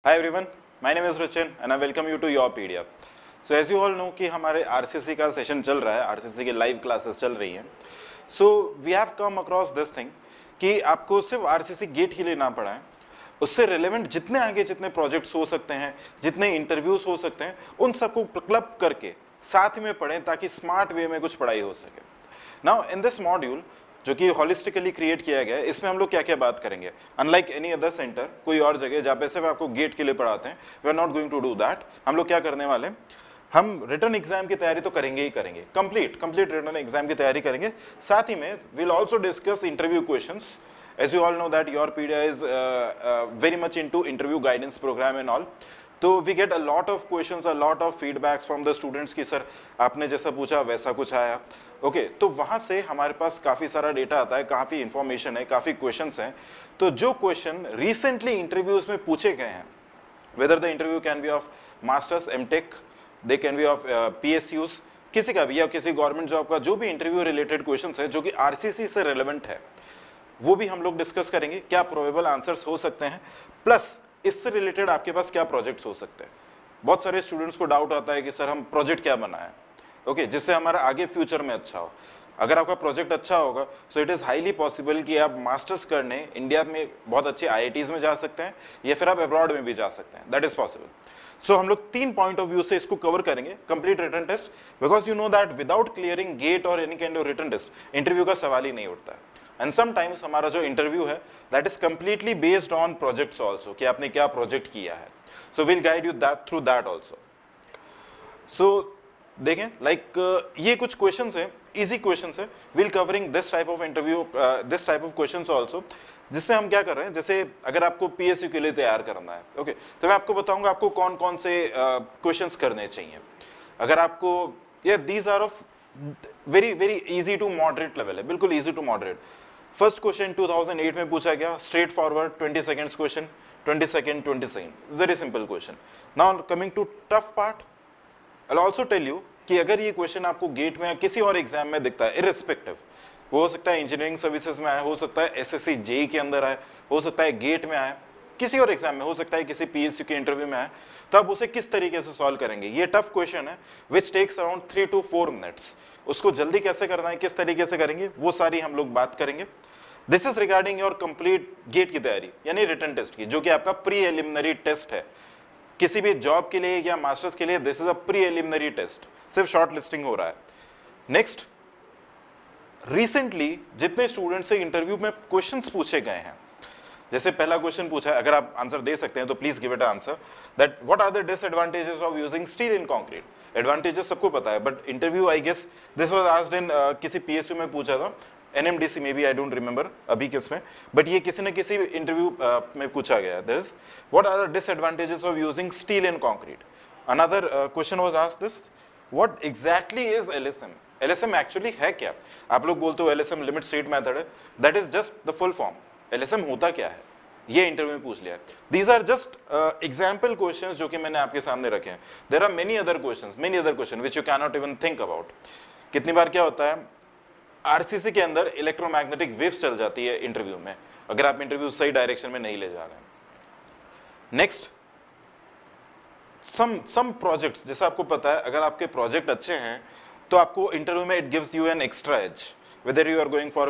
Hi everyone, my name is Rachin and I welcome you to Yourpedia. So as you all know कि हमारे RCC का session चल रहा है, RCC के लाइव क्लासेस चल रही हैं. So we have come across this thing कि आपको सिर्फ RCC गेट ही लेना पड़ा है. उससे रिलेवेंट जितने आगे जितने प्रोजेक्ट्स हो सकते हैं, जितने इंटरव्यूज हो सकते हैं, उन सबको क्लब करके साथ में पढ़ें ताकि स्मार्ट वे में कुछ पढ़ाई हो सके. नाउ इन दिस मॉड्यूल जो कि हॉलिस्टिकली क्रिएट किया गया है, इसमें हम लोग क्या क्या बात करेंगे. अनलाइक एनी अदर सेंटर, कोई और जगह जहाँ पे सिर्फ आपको गेट के लिए पढ़ाते हैं, we are not going to do that. हम लोग क्या करने वाले हैं, हम रिटर्न एग्जाम की तैयारी तो करेंगे ही करेंगे, कंप्लीट रिटर्न एग्जाम की तैयारी करेंगे. साथ ही में will also discuss interview questions. As you all know that Yourpedia is very much into interview guidance program and all. तो we get a lot of questions, a lot of feedbacks from the students कि sir आपने जैसा पूछा वैसा कुछ आया. Okay तो वहाँ से हमारे पास काफ़ी सारा डेटा आता है, काफ़ी इन्फॉर्मेशन है, काफ़ी क्वेश्चंस हैं. तो जो क्वेश्चन रिसेंटली इंटरव्यूज में पूछे गए हैं, whether the interview can be of masters, MTech, they can be of PSUs, किसी का भी या किसी गवर्नमेंट जॉब का जो भी इंटरव्यू रिलेटेड क्वेश्चंस है जो कि RCC से रेलेवेंट है, वो भी हम लोग डिस्कस करेंगे. क्या प्रोबेबल आंसर्स हो सकते हैं, प्लस इससे रिलेटेड आपके पास क्या प्रोजेक्ट्स हो सकते हैं. बहुत सारे स्टूडेंट्स को डाउट आता है कि सर हम प्रोजेक्ट क्या बनाएं, ओके जिससे हमारा आगे फ्यूचर में अच्छा हो. अगर आपका प्रोजेक्ट अच्छा होगा so it is highly possible कि आप मास्टर्स करने इंडिया में बहुत अच्छे IITs में जा सकते हैं या फिर आप अब्रॉड में भी जा सकते हैं. That is possible. सो हम लोग 3 पॉइंट ऑफ व्यू से इसको कवर करेंगे. Complete written test, because you know that without clearing GATE और any kind of written test interview का सवाल ही नहीं उठता है. एंड समटाइम्स हमारा जो इंटरव्यू है that is completely based on projects also, कि आपने क्या प्रोजेक्ट किया है. So will guide you that through that also. So देखें लाइक ये कुछ क्वेश्चंस हैं, इजी क्वेश्चंस है. Will covering this type of interview, this type of questions also. जिससे हम क्या कर रहे हैं, जैसे अगर आपको PSU के लिए तैयार करना है, ओके तो मैं आपको बताऊंगा आपको कौन कौन से क्वेश्चंस करने चाहिए. अगर आपको ये these are of very very easy to moderate level है, बिल्कुल easy to moderate. First question 2008 में पूछा गया, straightforward 20 seconds question, 20 second, very simple question. Now coming to tough part, I will also tell you कि अगर ये question आपको gate में या किसी और एग्जाम में दिखता है, इररिस्पेक्टिव, वो हो सकता है इंजीनियरिंग सर्विसेज में आए, हो सकता है SSC JEE के अंदर आए, हो सकता है गेट में आए, किसी और एग्जाम में, हो सकता है किसी PSU के इंटरव्यू में आए, तो आप उसे किस तरीके से सॉल्व करेंगे. ये टफ क्वेश्चन है which takes around 3 to 4 minutes. उसको जल्दी कैसे करना है, किस तरीके से करेंगे, वो सारी हम लोग बात करेंगे. This is regarding your complete GATE की तैयारी यानी रिटन टेस्ट की, जो कि आपका प्री एलिमिनरी टेस्ट है. किसी भी जॉब के लिए या मास्टर्स के लिए this is a preliminary test, सिर्फ शॉर्ट लिस्टिंग हो रहा है. नेक्स्ट, रिसेंटली जितने स्टूडेंट से इंटरव्यू में क्वेश्चंस पूछे गए हैं, जैसे पहला क्वेश्चन पूछा है, अगर आप आंसर दे सकते हैं तो please give it answer, that what are the disadvantages of using steel in concrete. Advantages सबको पता है, but interview I guess this was asked in किसी PSU में पूछा था, NMDC में भी, आई डोंट रिमेंबर अभी किसमें, बट ये किसी न किसी इंटरव्यू में पूछा गया. This what are the disadvantages of using steel in concrete. Another question was asked this, what exactly is LSM. LSM actually है क्या. आप लोग बोलते हो LSM लिमिट स्टेट मेथड है, that is just the full form. LSM होता क्या है, ये इंटरव्यू में पूछ लिया. These are just example questions जो कि मैंने आपके सामने रखे हैं. There are many other question which you can not even think about. कितनी बार क्या होता है, RCC के अंदर इलेक्ट्रोमैग्नेटिक वेव्स चल जाती है इंटरव्यू में, अगर आप इंटरव्यू सही डायरेक्शन में नहीं ले जा रहे हैं. नेक्स्ट, सम प्रोजेक्ट्स, जैसे आपको पता है अगर आपके प्रोजेक्ट अच्छे हैं तो आपको इंटरव्यू में it gives you an extra edge. Whether you are going for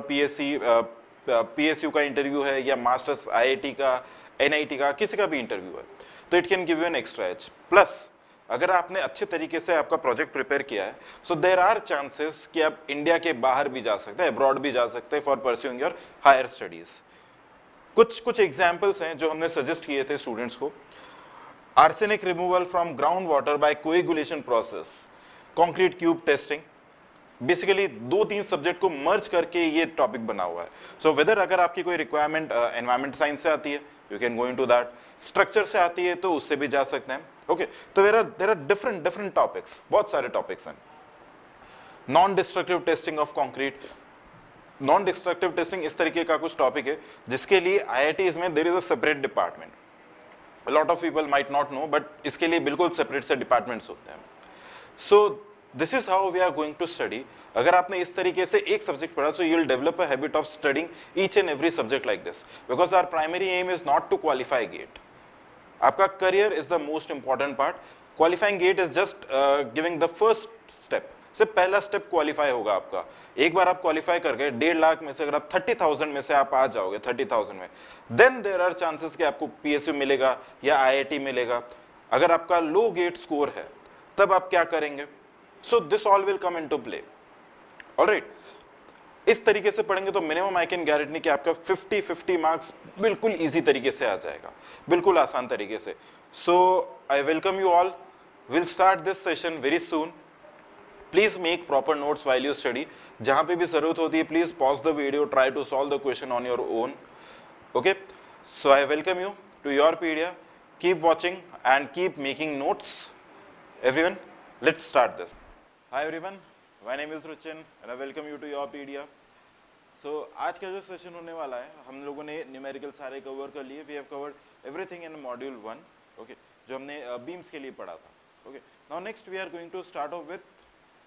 PSU का इंटरव्यू है या मास्टर्स IIT का, NIT का, किसी का भी इंटरव्यू है, तो it can give you an extra edge. Plus अगर आपने अच्छे तरीके से आपका प्रोजेक्ट प्रिपेयर किया है, सो देयर आर चांसेस कि आप इंडिया के बाहर भी जा सकते हैं, अब्रॉड भी जा सकते हैं for pursuing your higher studies. कुछ एग्जाम्पल्स हैं जो हमने सजेस्ट किए थे स्टूडेंट्स को. Arsenic removal from ground water by coagulation process, concrete cube testing. Basically 2-3 subject को मर्ज करके ये टॉपिक बना हुआ है. सो वेदर अगर आपकी कोई रिक्वायरमेंट एनवायरमेंट साइंस से आती है, you can go into that. Structure से आती है तो उससे भी जा सकते हैं. ओके तो देयर आर डिफरेंट टॉपिक्स, बहुत सारे टॉपिक्स हैं. Non destructive testing of concrete. Non destructive testing इस तरीके का कुछ टॉपिक है जिसके लिए IITs में there is a separate department. A lot of people might not know, but इसके लिए बिल्कुल सेपरेट से डिपार्टमेंट्स होते हैं. So this is how we are going to study. अगर आपने इस तरीके से एक सब्जेक्ट पढ़ा तो you will develop a habit of studying each and every subject like this, because our primary aim is not to qualify GATE. आपका career is the most important part, qualifying GATE is just giving the first step, सिर्फ पहला step qualify होगा आपका। एक बार आप qualify कर गए 1.5 लाख में से अगर आप 30,000 में से आप आ जाओगे 30,000 में, देन देयर आर चांसेस कि आपको पीएसयू मिलेगा या आईआईटी मिलेगा। अगर आपका लो गेट स्कोर है तब आप क्या करेंगे? So this all will come into play. Alright, इस तरीके से पढ़ेंगे तो मिनिमम आई कैन गारंटी कि आपका 50-50 मार्क्स बिल्कुल इजी तरीके से आ जाएगा, बिल्कुल आसान तरीके से। So I welcome you all, will start this session very soon. Please make proper notes while you study. जहां पे भी जरूरत होती है please pause the video, try to solve the question on your own. Okay, so I welcome you to Yourpedia, keep watching and keep making notes. Everyone, let's start this. Hi everyone, my name is Ruchin and I welcome you to Yourpedia. सो आज का जो session होने वाला है, हम लोगों ने numerical सारे कवर कर लिए। We have covered everything in module 1, okay, जो हमने बीम्स के लिए पढ़ा था। Okay, now next we are going to start off with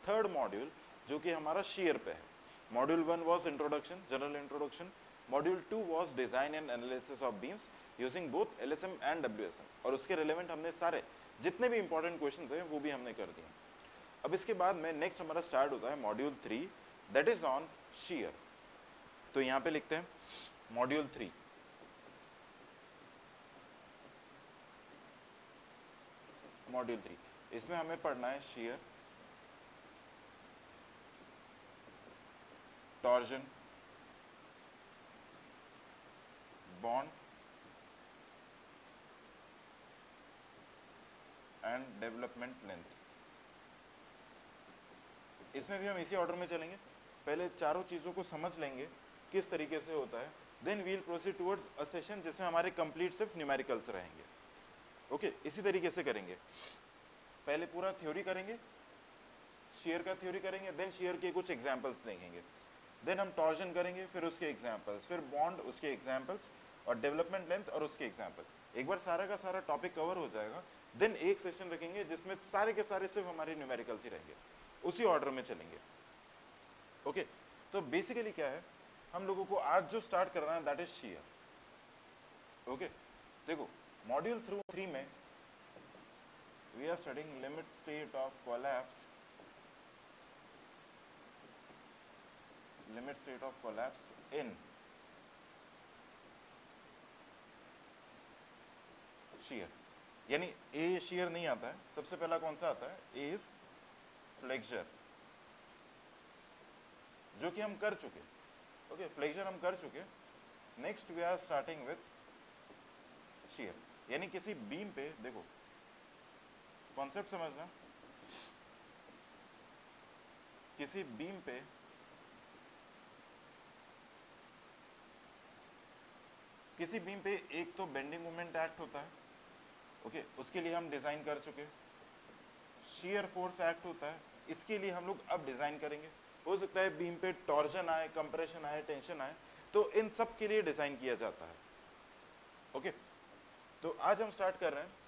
third module, जो कि हमारा शेयर पे है। Module 1 was introduction, general introduction. Module 2 was design and analysis of beams using both LSM and WSM, और उसके रिलेवेंट हमने सारे जितने भी इंपॉर्टेंट क्वेश्चन थे वो भी हमने कर दिए। अब इसके बाद में नेक्स्ट हमारा स्टार्ट होता है module 3, that is on share. तो यहां पे लिखते हैं मॉड्यूल 3। मॉड्यूल 3, इसमें हमें पढ़ना है share, torsion, bond and development length. इसमें भी हम इसी ऑर्डर में चलेंगे, पहले चारों चीजों को समझ लेंगे किस तरीके से होता है, then we'll proceed towards a session जिसमें हमारे कंप्लीट सिर्फ न्यूमेरिकल्स रहेंगे। ओके, इसी तरीके से करेंगे। पहले पूरा थ्योरी करेंगे, शेयर का थ्योरी करेंगे, देन शेयर के कुछ एग्जांपल्स देखेंगे, देन हम टॉर्जन करेंगे, फिर उसके एग्जांपल्स, फिर बॉन्ड उसके एग्जांपल्स, और डेवलपमेंट लेंथ और उसके एग्जांपल। एक बार सारा का सारा टॉपिक कवर हो जाएगा, देन एक सेशन रखेंगे जिसमें सारे के सारे सिर्फ हमारे न्यूमेरिकल्स ही रहेंगे। उसी ऑर्डर में चलेंगे। ओके, तो बेसिकली क्या है, हम लोगों को आज जो स्टार्ट करना है दैट इज शेयर। ओके, देखो मॉड्यूल 3 में we are studying limit state of collapse, limit state of collapse in shear. यानी ए शेयर नहीं आता है, सबसे पहला कौन सा आता है, ए इज फ्लेक्चर, जो कि हम कर चुके। ओके, फ्लेक्चर हम कर चुके। Next we are starting with shear, यानी किसी बीम पे, देखो कॉन्सेप्ट समझना, किसी बीम पे एक तो बेंडिंग मोमेंट एक्ट होता है। ओके, उसके लिए हम डिजाइन कर चुके। शेयर फोर्स एक्ट होता है, इसके लिए हम लोग अब डिजाइन करेंगे। हो सकता है बीम पे टॉर्जन आए, कंप्रेशन आए, टेंशन आए, तो इन सब के लिए डिजाइन किया जाता है। ओके, तो आज हम स्टार्ट कर रहे हैं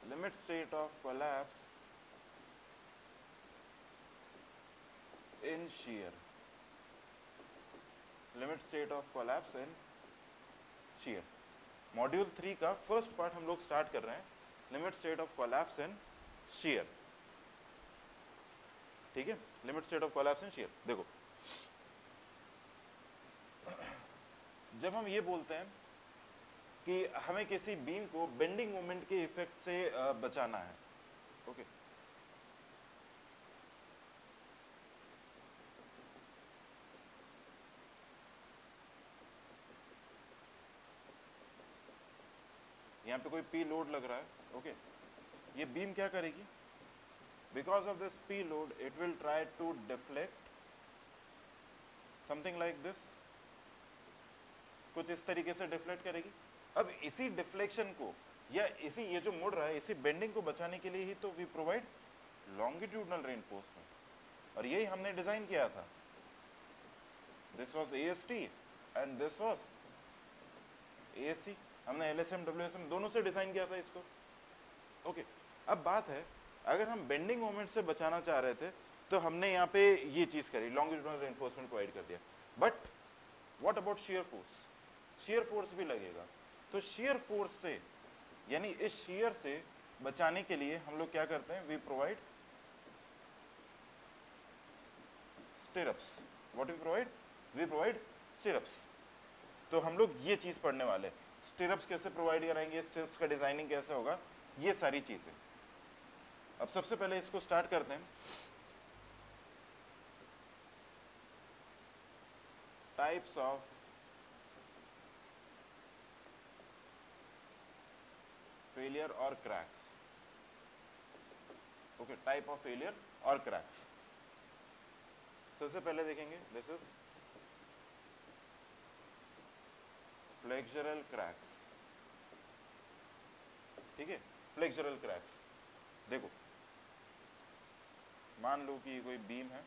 limit state of collapse in share, limit state of collapse in share. Module 3 का फर्स्ट पार्ट हम लोग स्टार्ट कर रहे हैं, limit state of collapse in share. ठीक है, limit state of collapse in share. देखो, जब हम ये बोलते हैं कि हमें किसी बीम को बेंडिंग मोमेंट के इफेक्ट से बचाना है, ओके, यहाँ पे कोई पी लोड लग रहा है। ओके, ये बीम क्या करेगी, because of this P load it will try to deflect something like this, कुछ इस तरीके से डिफ्लेक्ट करेगी। अब इसी डिफ्लेक्शन को, या इसी ये जो मुड़ रहा है, इसी बेंडिंग को बचाने के लिए ही तो वी प्रोवाइड लॉन्गिट्यूडनल रेनफोर्समेंट, और यही हमने डिजाइन किया था। This was AST and this was ASC, हमने एलएसएम डब्ल्यूएसएम दोनों से डिजाइन किया था इसको। ओके, अब बात है, अगर हम बेंडिंग मोमेंट से बचाना चाह रहे थे तो हमने यहाँ पे ये चीज करी, लॉन्गिट्यूडनल रेनफोर्समेंट प्रोवाइड कर दिया। But what about shear force, shear force भी लगेगा। तो शियर फोर्स से यानी इस शियर से बचाने के लिए हम लोग क्या करते हैं, we provide stirrups. What we provide, we provide stirrups. तो हम लोग ये चीज पढ़ने वाले, स्टिरअप्स कैसे प्रोवाइड कराएंगे, स्टिरअप्स का डिजाइनिंग कैसे होगा, ये सारी चीजें। अब सबसे पहले इसको स्टार्ट करते हैं। टाइप्स ऑफ फेलियर और cracks. Okay, type of failure और क्रैक्स। सबसे पहले देखेंगे, दिस इज फ्लेक्सुरल क्रैक्स। ठीक है, फ्लेक्सुरल क्रैक्स। देखो, मान लो कि कोई बीम है,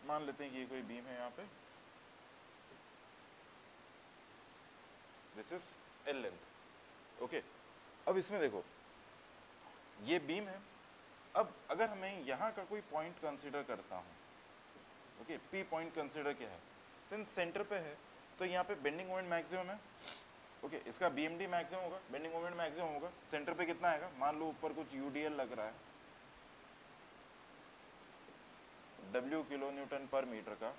मान लेते हैं कि ये कोई बीम है, यहां पे this is L length. Okay, अब इसमें देखो ये बीम है। अब अगर मैं यहां का कोई पॉइंट कंसीडर करता हूं, ओके, पी पॉइंट कंसीडर क्या है, सिंस सेंटर पे है तो यहाँ पे बेंडिंग मोमेंट मैक्सिमम है। ओके, इसका बीएमडी मैक्सिमम होगा, बेंडिंग मोमेंट मैक्सिमम होगा। सेंटर पे कितना आएगा, मान लो ऊपर कुछ यूडीएल लग रहा है W किलो न्यूटन पर मीटर का,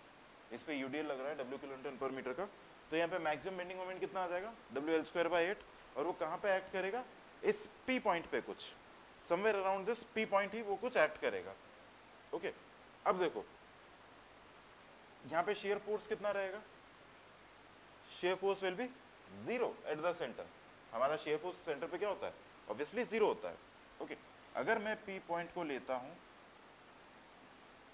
इस पे यूडीएल लग रहा है W किलो न्यूटन पर मीटर का, तो यहाँ पे मैक्सिमम बेंडिंग मोमेंट कितना आ जाएगा, WL²/8। और वो कहाँ पे एक्ट करेगा, इस P पॉइंट पे, कुछ somewhere around this P point ही वो कुछ एक्ट करेगा। ओके, अब देखो यहाँ पे शेयर फोर्स कितना रहेगा, shear force will be 0 at the centre. हमारा शेयर फोर्स सेंटर पे क्या होता है, ऑब्वियसली 0 होता है। ओके, अगर मैं P पॉइंट को लेता हूं,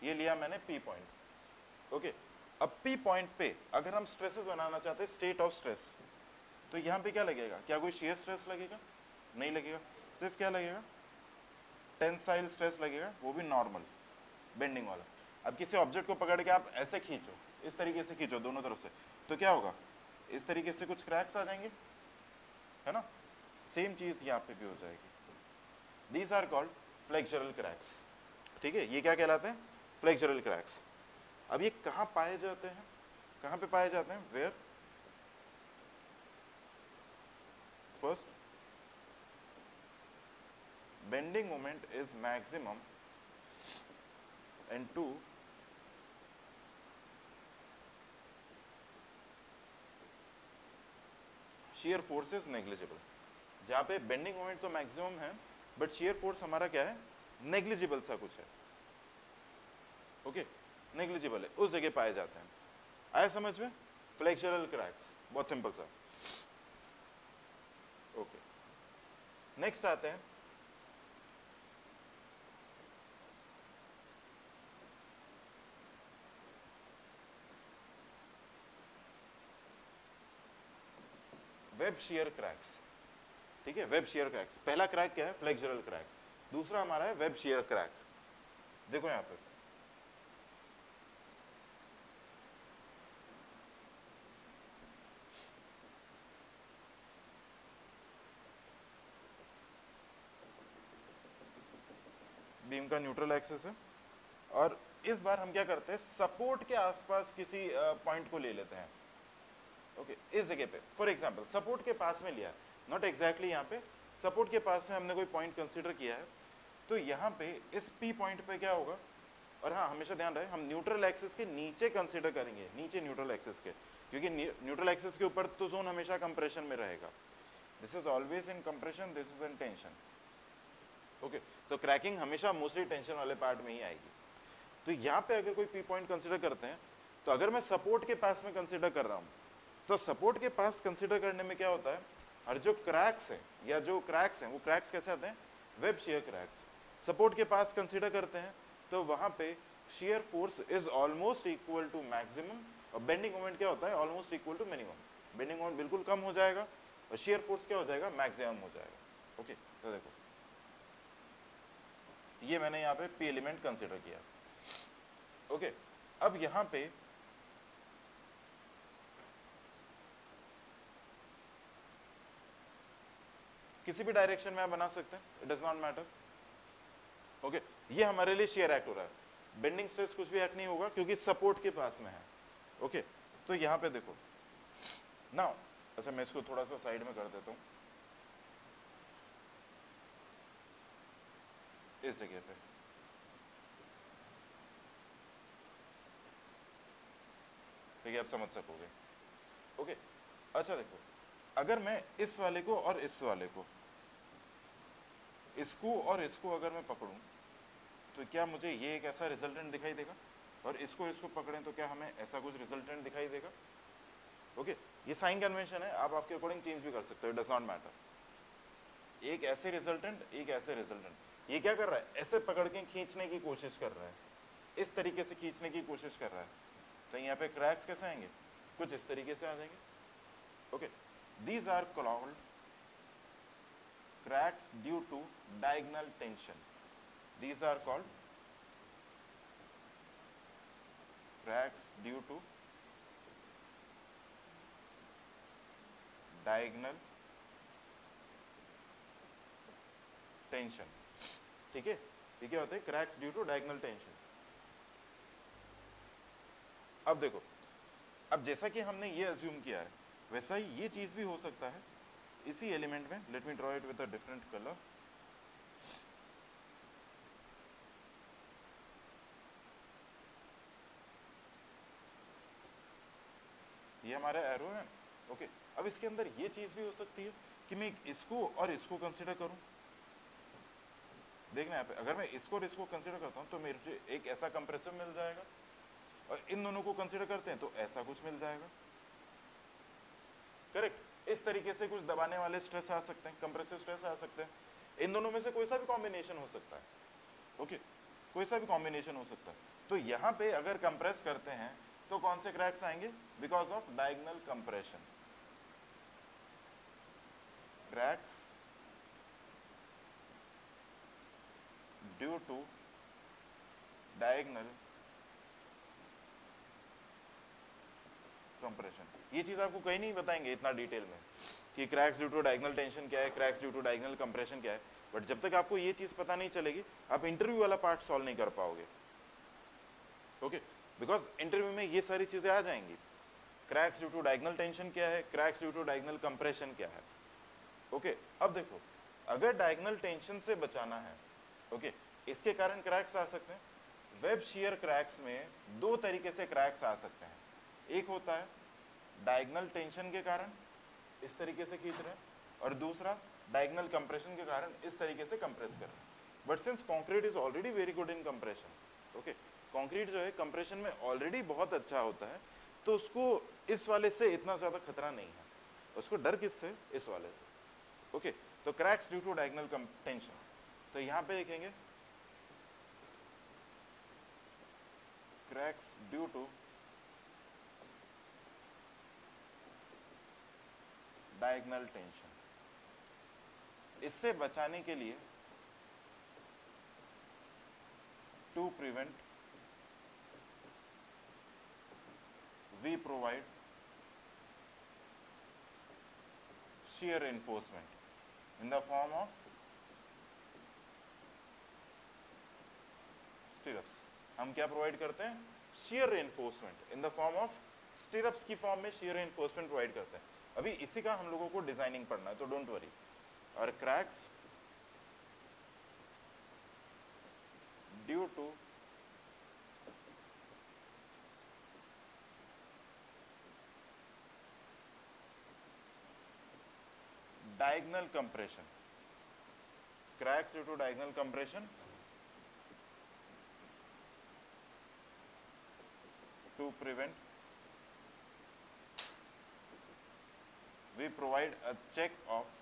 ये लिया मैंने P पॉइंट। ओके, अब P पॉइंट पे अगर हम स्ट्रेसेस बनाना चाहते हैं, स्टेट ऑफ स्ट्रेस, तो यहाँ पे क्या लगेगा, क्या कोई शेयर स्ट्रेस लगेगा, नहीं लगेगा। सिर्फ क्या लगेगा, टेंसाइल स्ट्रेस लगेगा, वो भी नॉर्मल बेंडिंग वाला। अब किसी ऑब्जेक्ट को पकड़ के आप ऐसे खींचो, इस तरीके से खींचो दोनों तरफ से, तो क्या होगा, इस तरीके से कुछ क्रैक्स आ जाएंगे, है ना। सेम चीज यहाँ पे भी हो जाएगी। These are called flexural cracks. ठीक है, ये क्या कहलाते हैं, फ्लेक्सुरल क्रैक्स। अब ये कहाँ पाए जाते हैं, कहाँ पे पाए जाते हैं, where first bending moment is maximum and to shear force is negligible. जहां पे बेंडिंग मोमेंट तो मैक्सिमम है बट शेयर फोर्स हमारा क्या है, नेग्लिजिबल सा कुछ है। ओके, नेग्लिजिबल है, उस जगह पाए जाते हैं। आया समझ में, फ्लेक्सुरल क्रैक्स, बहुत सिंपल सा। ओके, नेक्स्ट आते हैं वेब शियर क्रैक्स। ठीक है, वेब शियर क्रैक्स। पहला क्रैक क्या है, फ्लेक्सुरल क्रैक। दूसरा हमारा है वेब शियर क्रैक। देखो यहां पे बीम का न्यूट्रल एक्सिस है और इस बार हम क्या करते हैं, सपोर्ट के आसपास किसी पॉइंट को ले लेते हैं। ओके, इस जगह पे फॉर एग्जांपल सपोर्ट के पास में लिया, नॉट एग्जैक्टली यहाँ पे, सपोर्ट के पास में हमने कोई पॉइंट कंसीडर किया है। तो यहाँ पे इस पी पॉइंट पे क्या होगा, और हाँ हमेशा ध्यान रहे हम न्यूट्रल एक्सिस के नीचे कंसीडर करेंगे, नीचे न्यूट्रल एक्सिस के, क्योंकि न्यूट्रल एक्सिस के ऊपर तो जोन हमेशा कंप्रेशन में रहेगा। This is always in compression, this is in tension. Okay, तो क्रैकिंग हमेशा मोस्टली टेंशन वाले पार्ट में ही आएगी। तो यहाँ पे अगर कोई पी पॉइंट कंसीडर करते हैं, तो अगर मैं सपोर्ट के पास में कंसीडर कर रहा हूँ, तो सपोर्ट के पास कंसीडर करने में क्या होता है, और जो क्रैक्स है या जो क्रैक्स हैं वो क्रैक्स कैसे आते हैं, वेब शियर क्रैक्स। सपोर्ट के पास कंसीडर करते हैं तो वहां पे shear force is almost equal to maximum, और बेंडिंग मोमेंट क्या होता है, almost equal to minimum. Bending moment बिल्कुल कम हो जाएगा और शियर फोर्स क्या हो जाएगा, मैक्सिमम हो जाएगा। ओके, तो देखो ये मैंने यहाँ पे पी एलिमेंट कंसीडर किया। ओके, अब यहाँ पे किसी भी डायरेक्शन में आप बना सकते हैं, it does not matter. Okay, ये हमारे लिए शेयर एक्ट हो रहा है। बेंडिंग स्ट्रेस कुछ भी एक्ट नहीं होगा क्योंकि सपोर्ट के पास में है। ओके, तो यहां पे देखो ना, अच्छा मैं इसको थोड़ा सा साइड में कर देता हूं इस जगह पे। ठीक है, आप समझ सकोगे। ओके, अच्छा देखो, अगर मैं इस वाले को और इस वाले को, इसको और इसको अगर मैं पकड़ूं तो क्या मुझे ये एक ऐसा रिजल्टेंट दिखाई देगा, और इसको इसको पकड़ें तो क्या हमें ऐसा कुछ रिजल्टेंट दिखाई देगा। ओके, ये साइन कन्वेंशन है, आप आपके अकॉर्डिंग चेंज भी कर सकते हो, इट डज नॉट मैटर। एक ऐसे रिजल्टेंट, एक ऐसे रिजल्टेंट। ये क्या कर रहा है, ऐसे पकड़ के खींचने की कोशिश कर रहा है, इस तरीके से खींचने की कोशिश कर रहा है, तो यहाँ पे क्रैक्स कैसे आएंगे, कुछ इस तरीके से आ जाएंगे। Okay, these are called cracks due to diagonal tension. These are called cracks due to diagonal tension. ठीक है, ये क्या होता है, cracks due to diagonal tension। अब देखो, अब जैसा कि हमने ये अज्यूम किया है वैसा ही ये चीज भी हो सकता है इसी एलिमेंट में। Let me draw it with a different colour. ये हमारा एरो है। ओके, अब इसके अंदर ये चीज भी हो सकती है कि मैं इसको और इसको कंसीडर करूं। देखना यहाँ पे, अगर मैं इसको और इसको कंसीडर करता हूं तो मेरे एक ऐसा कंप्रेसर मिल जाएगा, और इन दोनों को कंसीडर करते हैं तो ऐसा कुछ मिल जाएगा। करेक्ट, इस तरीके से कुछ दबाने वाले स्ट्रेस आ सकते हैं, कंप्रेसिव स्ट्रेस आ सकते हैं। इन दोनों में से कोई सा भी कॉम्बिनेशन हो सकता है। ओके, कोई सा भी कॉम्बिनेशन हो सकता है। तो यहां पे अगर कंप्रेस करते हैं तो कौन से क्रैक्स आएंगे, because of diagonal compression. Cracks due to diagonal compression. ये चीज आपको कहीं नहीं बताएंगे इतना डिटेल में कि cracks due to diagonal tension क्या है, cracks due to diagonal compression क्या है। बट जब तक आपको ये चीज पता नहीं चलेगी आप इंटरव्यू वाला पार्ट सॉल्व नहीं कर पाओगे। ओके, बिकॉज इंटरव्यू में ये सारी चीजें आ जाएंगी। Cracks due to diagonal tension क्या है, cracks due to diagonal compression क्या है। ओके, अब देखो, अगर डायगोनल टेंशन से बचाना है, ओके, इसके कारण क्रैक्स आ सकते हैं। वेब शियर क्रैक्स में दो तरीके से क्रैक्स आ सकते हैं। एक होता है डायगोनल टेंशन के कारण इस तरीके से खींच रहे हैं, और दूसरा डायगोनल कंप्रेशन के कारण इस तरीके से कंप्रेस कर रहे हैं। But since concrete is already very good in compression, okay, concrete जो है कंप्रेशन में ऑलरेडी बहुत अच्छा होता है, तो उसको इस वाले से इतना ज्यादा खतरा नहीं है। उसको डर किससे, इस वाले से। ओके, तो cracks due to diagonal tension, तो यहां पे लिखेंगे cracks due to diagonal tension. इससे बचाने के लिए to prevent we provide shear reinforcement in the form of stirrups। हम क्या प्रोवाइड करते हैं, shear reinforcement in the form of stirrups की फॉर्म में shear reinforcement प्रोवाइड करते हैं। अभी इसी का हम लोगों को डिजाइनिंग पढ़ना है, तो डोंट वरी। और cracks due to diagonal compression, cracks due to diagonal compression to prevent we provide a check of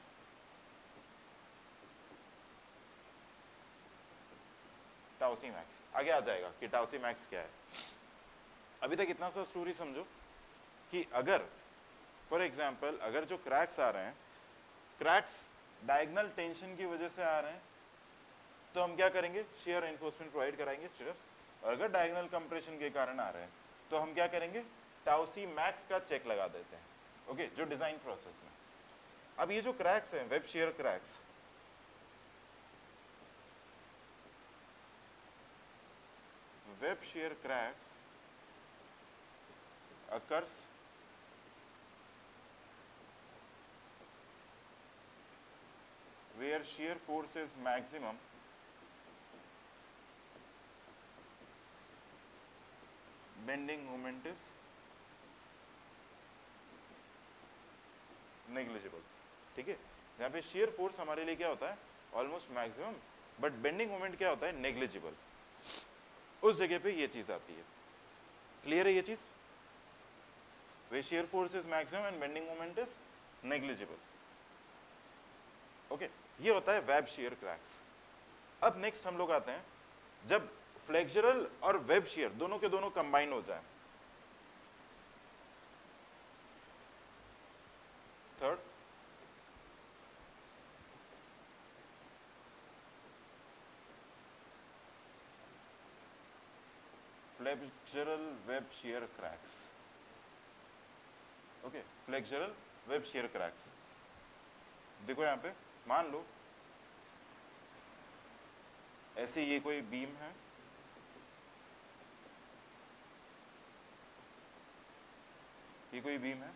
टाउसी max. आगे आ जाएगा कि टाउसी मैक्स क्या है। अभी तक इतना सा स्टोरी समझो कि अगर फॉर एग्जांपल अगर जो क्रैक्स आ रहे हैं, क्रैक्स डायगोनल टेंशन की वजह से आ रहे हैं, तो हम क्या करेंगे, shear reinforcement प्रोवाइड कराएंगे स्टिरप्स। और अगर डायगोनल कंप्रेशन के कारण आ रहे हैं तो हम क्या करेंगे, टाउसी मैक्स का चेक लगा देते हैं। ओके, जो डिजाइन प्रोसेस में। अब ये जो क्रैक्स हैं, web share cracks, web share cracks occurs where shear force is maximum bending moment is negligible. ठीक है, यहाँ पे shear force हमारे लिए क्या होता है, almost maximum, but bending moment क्या होता है, नेग्लिजिबल. उस जगह पे ये चीज आती है. क्लियर है ये चीज? वे shear force is maximum and bending moment is negligible. Okay, ये होता है वेब shear cracks. अब नेक्स्ट हम लोग आते हैं जब फ्लेक्सुरल और वेब shear दोनों के दोनों कंबाइन हो जाए. Third, flexural web shear cracks. Okay, flexural web shear cracks. देखो यहां पे मान लो ऐसे ये कोई बीम है, ये कोई बीम है,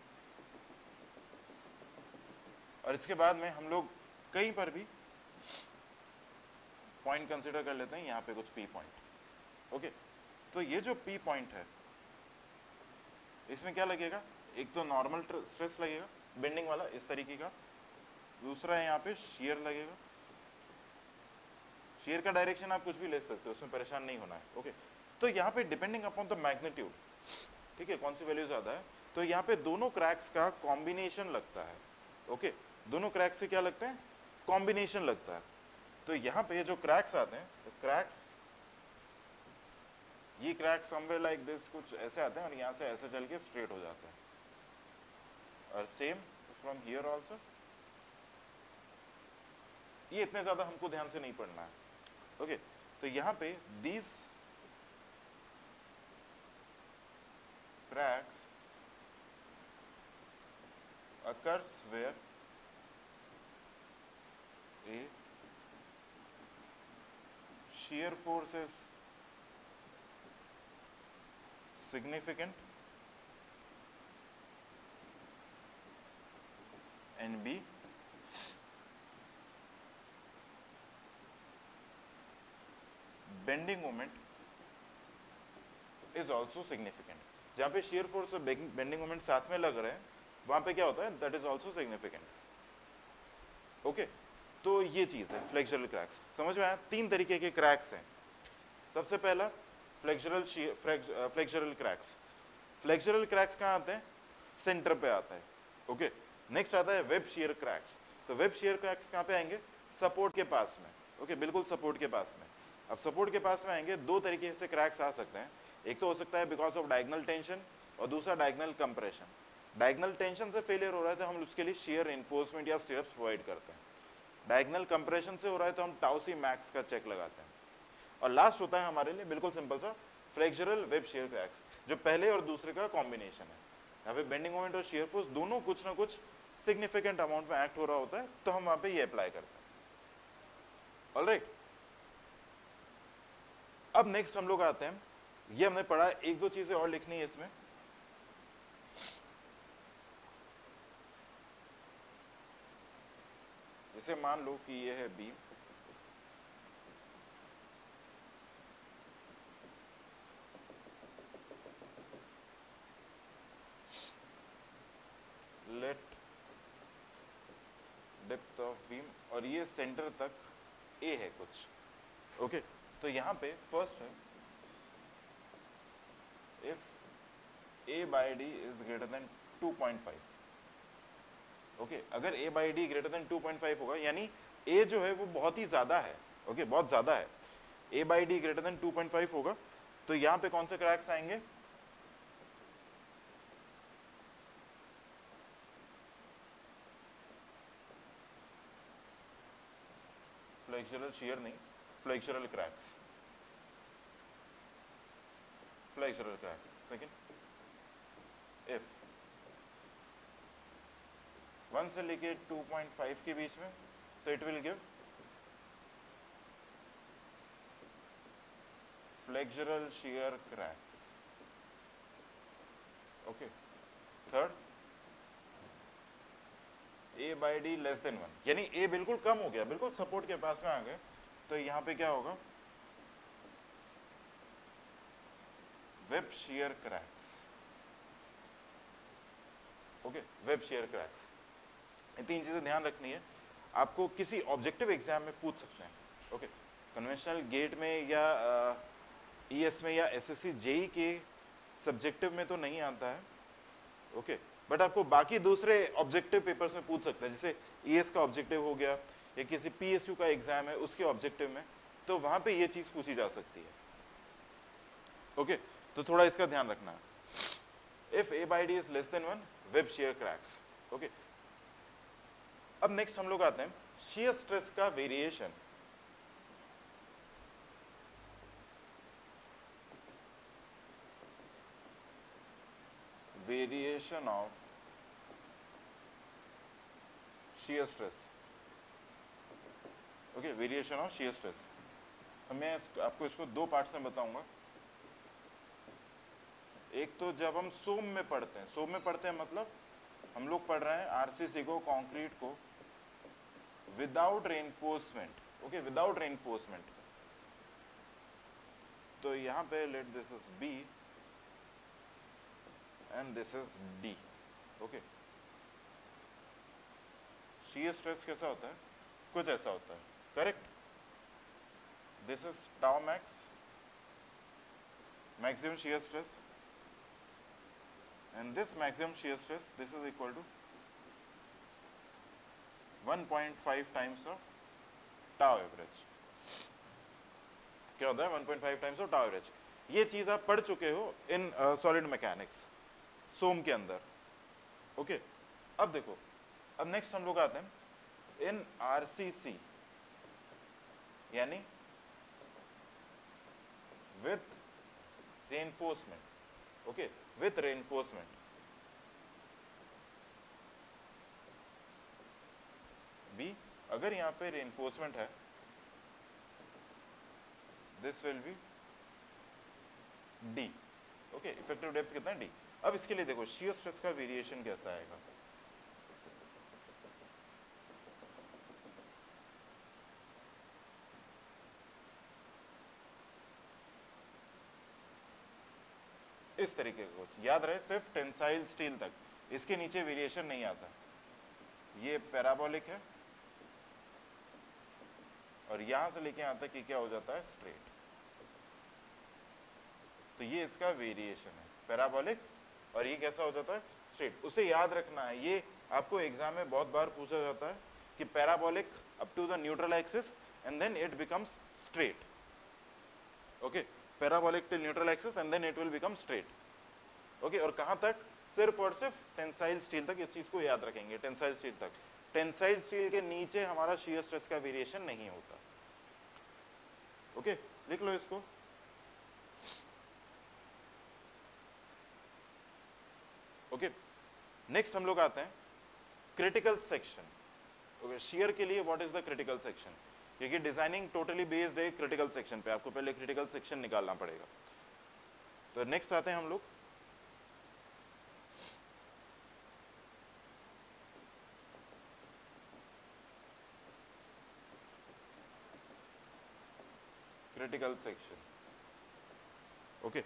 और इसके बाद में हम लोग कहीं पर भी पॉइंट कंसीडर कर लेते हैं, यहां पे कुछ पी पॉइंट. ओके, तो ये जो पी पॉइंट है इसमें क्या लगेगा, एक तो नॉर्मल स्ट्रेस लगेगा बेंडिंग वाला इस तरीके का, दूसरा है यहाँ पे शेयर लगेगा. शेयर का डायरेक्शन आप कुछ भी ले सकते हो, उसमें परेशान नहीं होना है. ओके, तो यहाँ पे डिपेंडिंग अपॉन द मैग्नीट्यूड, ठीक है, कौन सी वैल्यू ज्यादा है, तो यहाँ पे दोनों क्रैक्स का कॉम्बिनेशन लगता है. ओके, दोनों क्रैक्स से क्या लगता है, कॉम्बिनेशन लगता है. तो यहाँ पे जो क्रैक्स आते हैं, तो क्रैक्स, ये क्रैक समवेयर लाइक दिस कुछ ऐसे आते हैं और यहाँ से ऐसे चल के स्ट्रेट हो जाते हैं, और सेम फ्रॉम हियर ऑल्सो. ये इतने ज्यादा हमको ध्यान से नहीं पढ़ना है. ओके, तो यहाँ पे these cracks occurs where a shear force is significant and B bending moment is also significant. जहां पे shear force और bending moment साथ में लग रहे हैं वहां पे क्या होता है, that is also significant. Okay, तो ये चीज है फ्लेक्सुरल क्रैक्स. समझ में आया? तीन तरीके के क्रैक्स हैं. सबसे पहला फ्लेक्सुरल क्रैक्स. फ्लेक्सुरल क्रैक्स कहाँ आते हैं, सेंटर पे आता है. ओके, नेक्स्ट आता है वेब शेयर क्रैक्स. तो वेब शेयर क्रैक्स कहाँ पे आएंगे, सपोर्ट के पास में. ओके, बिल्कुल सपोर्ट के पास में. अब सपोर्ट के पास में आएंगे, दो तरीके से क्रैक्स आ सकते हैं. एक तो हो सकता है बिकॉज ऑफ डायगोनल टेंशन और दूसरा डायगोनल कंप्रेशन. डायगोनल टेंशन से फेलियर हो रहा है तो हम उसके लिए शेयर इन्फोर्समेंट या स्टिरअप्स प्रोवाइड करते हैं. डायगोनल कंप्रेशन से हो रहा है तो हम टाउ सी मैक्स का चेक लगाते हैं. और लास्ट होता है हमारे लिए बिल्कुल सिंपल सा फ्लेक्सुरल वेब शेयर क्रैक्स, जो पहले और दूसरे का कॉम्बिनेशन है. यहाँ पे बेंडिंग मोमेंट और शेयर फोर्स दोनों कुछ ना कुछ सिग्निफिकेंट अमाउंट में एक्ट हो रहा होता है, तो हम वहां पे ये अप्लाई करते हैं. ऑलराइट, अब नेक्स्ट हम लोग आते हैं, ये हमने पढ़ा, एक दो चीजें और लिखनी है इसमें. जैसे मान लो कि ये है beam, let depth of beam, और ये सेंटर तक ए है कुछ. ओके, तो यहां पे फर्स्ट है if a by d is greater than 2.5. Okay, अगर a by d greater than 2.5 होगा, यानी a जो है वो बहुत ही ज्यादा है. ओके, बहुत ज्यादा है. a by d greater than 2.5 होगा, तो यहां पे कौन से क्रैक्स आएंगे, फ्लेक्सुरल शेयर नहीं, flexural cracks. Flexural cracks. Second, if 1 से लेके 2.5 के बीच में, तो it will give flexural shear cracks. Okay, third, a by D less than 1, यानी a बिल्कुल कम हो गया, बिल्कुल सपोर्ट के पास में आ गए, तो यहां पे क्या होगा, web shear cracks. Okay, web shear cracks. ये तीन चीजें ध्यान रखनी है, आपको किसी ऑब्जेक्टिव एग्जाम में पूछ सकते हैं। ओके, कन्वेंशनल गेट में या ईएस में या एसएससी जेई के सब्जेक्टिव में तो नहीं आता है। ओके, बट आपको बाकी दूसरे ऑब्जेक्टिव पेपर्स में पूछ सकते हैं, जैसे ईएस का ऑब्जेक्टिव हो गया या किसी पीएसयू का एग्जाम है उसके ऑब्जेक्टिव में, तो वहां पे ये चीज पूछी जा सकती है। ओके, तो थोड़ा इसका ध्यान रखना है। If a by D is less than 1, web shear cracks. Okay, अब नेक्स्ट हम लोग आते हैं शियर स्ट्रेस का variation. Variation of shear stress. Okay, variation of shear stress. मैं आपको इसको दो पार्ट्स में बताऊंगा। एक तो जब हम सोम में पढ़ते हैं, सोम में पढ़ते हैं मतलब हम लोग पढ़ रहे हैं आरसीसी को, कंक्रीट को without reinforcement. Okay, without reinforcement, तो यहां पे let this is B and this is D. Okay, shear stress कैसा होता है, कुछ ऐसा होता है, correct. This is tau max, maximum shear stress, and this maximum shear stress, this is equal to 1.5 times of tau average। क्या होता है 1.5 टाइम्स ऑफ टाउ एवरेज। ये चीज आप पढ़ चुके हो इन सॉलिड मैकेनिक्स सोम के अंदर। ओके, अब देखो, अब नेक्स्ट हम लोग आते हैं इन आरसीसी, यानी with reinforcement. Okay, with reinforcement, B, अगर यहां पे रेनफोर्समेंट है, this will be D. Okay, effective depth कितना है, डी। अब इसके लिए देखो शियर स्ट्रेस का वेरिएशन कैसा आएगा। इस तरीके का कुछ याद रहे, सिर्फ टेंसाइल स्टील तक, इसके नीचे वेरिएशन नहीं आता। ये पैराबोलिक है और यहां से लेके यहां तक ये क्या हो जाता है, स्ट्रेट। तो ये इसका वेरिएशन है, पैराबोलिक, और ये कैसा हो जाता है, स्ट्रेट। उसे याद रखना है, ये आपको एग्जाम में बहुत बार पूछा जाता है कि parabolic up to the neutral axis and then it becomes straight. Okay, parabolic till neutral axis and then it will become straight. Okay, और कहां तक, सिर्फ और सिर्फ टेंसाइल स्टील तक। इस चीज को याद रखेंगे, टेंसाइल स्टील तक। टेंसाइल स्टील के नीचे हमारा शियर स्ट्रेस का वेरिएशन नहीं होता। ओके, लिख लो इसको। ओके, नेक्स्ट हम लोग आते हैं क्रिटिकल सेक्शन। ओके, शियर के लिए what is the critical section, क्योंकि डिजाइनिंग टोटली बेस्ड है क्रिटिकल सेक्शन पे, आपको पहले क्रिटिकल सेक्शन निकालना पड़ेगा। तो नेक्स्ट आते हैं हम लोग critical section. Okay,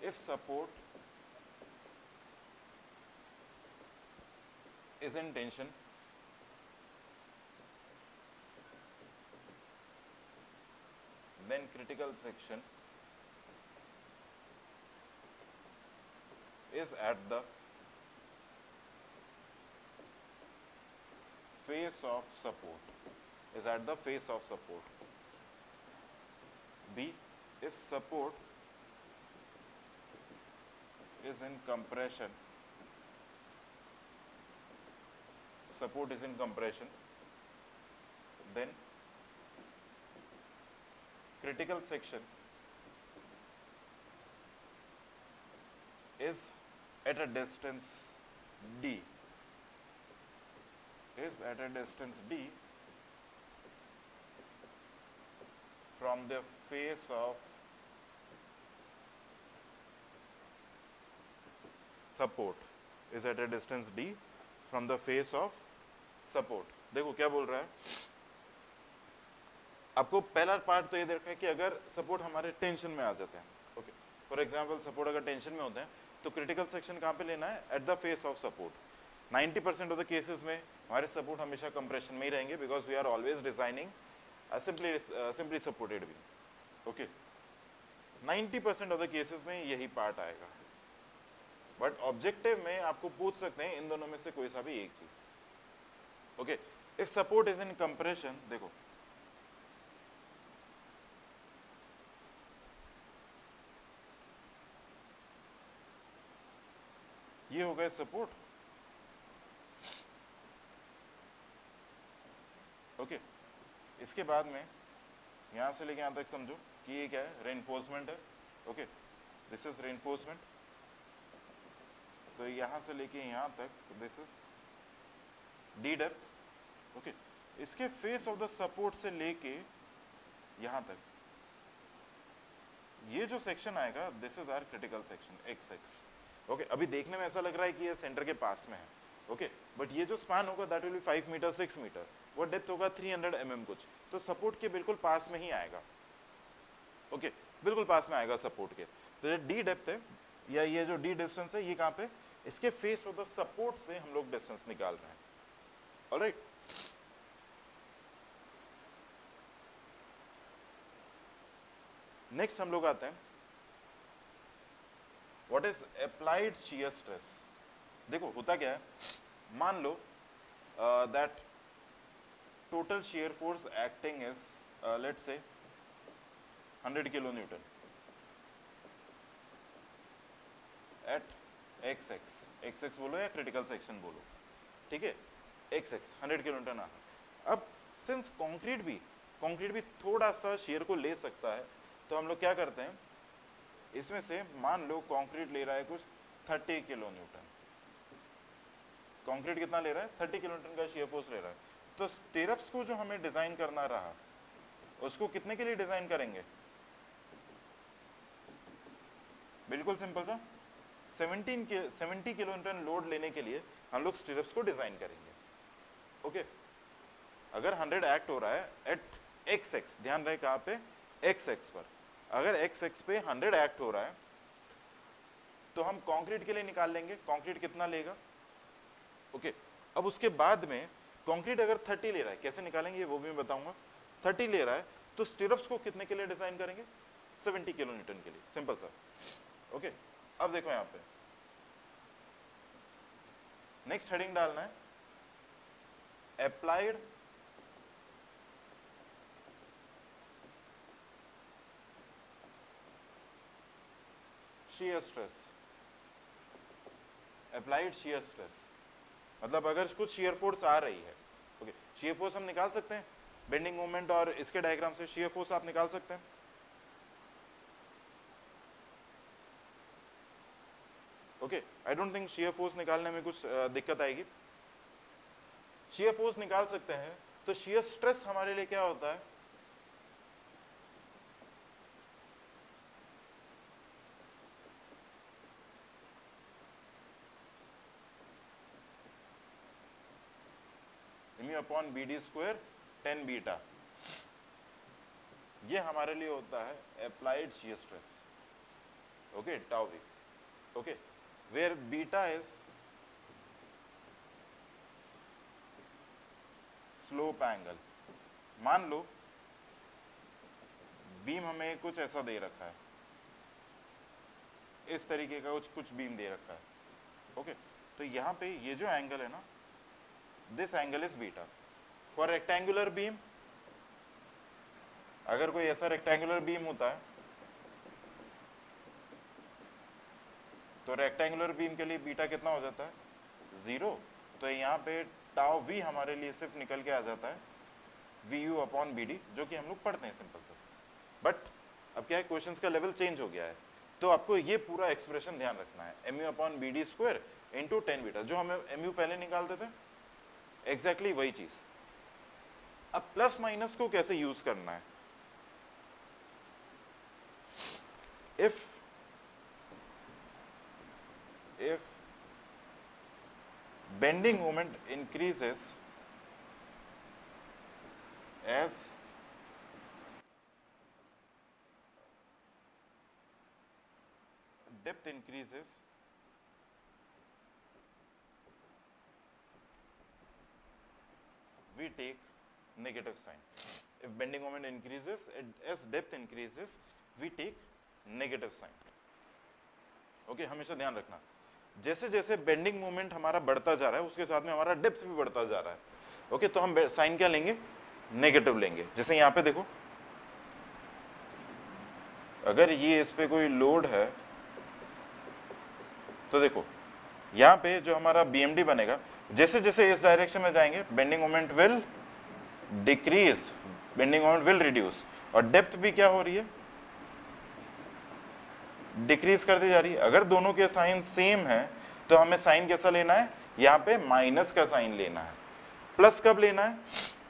if support is in tension, then critical section is at the face of support, is at the face of support. B, if support is in compression, support is in compression, then critical section is at a distance d, is at a distance d from the face of support, is at a distance d from the face of support। देखो क्या बोल रहा है, आपको पहला part तो ये देखा है कि अगर सपोर्ट हमारे टेंशन में आ जाते हैं, ओके, फॉर एग्जांपल सपोर्ट अगर टेंशन में होते हैं तो क्रिटिकल सेक्शन कहाँ पे लेना है, at the face of support. 90% of the cases में हमारे सपोर्ट हमेशा कंप्रेशन में ही रहेंगे, because we are always designing simply supported beam, okay. 90% of the cases में यही पार्ट आएगा, बट ऑब्जेक्टिव में आपको पूछ सकते हैं इन दोनों में से कोई सा भी एक चीज, okay. If support is in compression, देखो ये हो गए सपोर्ट, ओके। इसके बाद में यहां से लेके यहां तक समझो कि ये क्या है, रेनफोर्समेंट है, ओके, दिस इज रेनफोर्समेंट। तो यहां से लेके यहां तक this is D depth, okay. इसके फेस ऑफ द सपोर्ट से लेके यहां तक ये जो सेक्शन आएगा, this is our critical section X X, okay. अभी देखने में ऐसा लग रहा है कि ये सेंटर के पास में है, ओके, बट ये जो स्पान होगा that will be 5 metre 6 metre, वो डेप्थ होगा 300 mm कुछ, तो सपोर्ट के बिल्कुल पास में ही आएगा, ओके, बिल्कुल पास में आएगा सपोर्ट के। तो ये डी डेप्थ है या ये जो डी डिस्टेंस है, ये कहाँ पे, इसके फेस ऑफ द सपोर्ट से हम लोग डिस्टेंस निकाल रहे हैं, ऑलराइट। नेक्स्ट हम लोग आते हैं what is applied shear stress. देखो होता क्या है, मान लो that total shear force acting is let's say 100 kilo newton at X X, X X बोलो या क्रिटिकल सेक्शन बोलो, ठीक है, एक्स एक्स 100 किलो न्यूटन। अब सिंस कंक्रीट भी थोड़ा सा शियर को ले सकता है, तो हम लोग क्या करते हैं, इसमें से मान लो कंक्रीट ले रहा है कुछ 30 किलो न्यूटन, कंक्रीट कितना ले रहा है, 30 किलो न्यूटन का शियर फोर्स ले रहा है, तो स्टिरप्स को जो हमें डिजाइन करना रहा उसको कितने के लिए डिजाइन करेंगे, बिल्कुल सिंपल सा 70 किलो न्यूटन लोड लेने के लिए हम लोग स्टिरप्स को डिजाइन करेंगे, ओके। अगर 100 एक्ट हो रहा है एट एक्स एक्स, ध्यान रहे कहां पे, एक्स एक्स पर, अगर एक्स एक्स पे 100 एक्ट हो रहा है तो हम कंक्रीट के लिए निकाल लेंगे कंक्रीट कितना लेगा, ओके। अब उसके बाद में कंक्रीट अगर 30 ले रहा है, कैसे निकालेंगे वो भी मैं बताऊंगा। 30 ले रहा है तो स्टिरप्स को कितने के लिए डिजाइन करेंगे, 70 किलो न्यूटन के लिए, सिंपल सा, ओके। अब देखो यहां पे नेक्स्ट हेडिंग डालना है applied shear stress, applied shear stress, मतलब अगर कुछ shear force आ रही है, ओके, shear force हम निकाल सकते हैं बेंडिंग मोमेंट और इसके डायग्राम से shear force आप निकाल सकते हैं, okay. I don't think shear force निकालने में कुछ दिक्कत आएगी, shear force निकाल सकते हैं। तो shear stress हमारे लिए क्या होता है, अपॉन BD स्क्वायर 10 बीटा, ये हमारे लिए होता है applied shear stress, okay, tau V, okay, where beta is slope angle. मान लो बीम हमें कुछ ऐसा दे रखा है, इस तरीके का कुछ बीम दे रखा है, ओके। तो यहां पे ये जो एंगल है ना, this angle is beta. For rectangular beam, अगर कोई ऐसा रेक्टेंगुलर बीम होता है तो रेक्टेंगुलर बीम के लिए बीटा कितना हो जाता है, 0। तो यहाँ पे टाउ वी हमारे लिए सिर्फ निकल के आ जाता है VU अपॉन BD, जो कि हम लोग पढ़ते हैं सिंपल सा, बट अब क्या है, क्वेश्चंस का लेवल चेंज हो गया है, तो आपको ये पूरा एक्सप्रेशन ध्यान रखना है, mu/bd² इंटू 10 बीटा, जो हमें mu पहले निकालते थे एग्जैक्टली वही चीज। अब प्लस माइनस को कैसे यूज करना है, if bending moment increases as depth increases, we take negative sign. If bending moment increases as depth increases, we take negative sign. Okay, हमेशा ध्यान रखना, जैसे जैसे बेंडिंग मोमेंट हमारा बढ़ता जा रहा है उसके साथ में हमारा डेप्थ भी बढ़ता जा रहा है। ओके, तो हम साइन क्या लेंगे, नेगेटिव लेंगे। जैसे यहाँ पे देखो, अगर ये इस पे कोई लोड है तो देखो यहाँ पे जो हमारा BMD बनेगा, जैसे जैसे इस डायरेक्शन में जाएंगे bending moment will decrease, bending moment will reduce, और डेप्थ भी क्या हो रही है, डिक्रीज करती जा रही है। अगर दोनों के साइन सेम है तो हमें साइन कैसा लेना है, यहाँ पे माइनस का साइन लेना है। प्लस कब लेना है,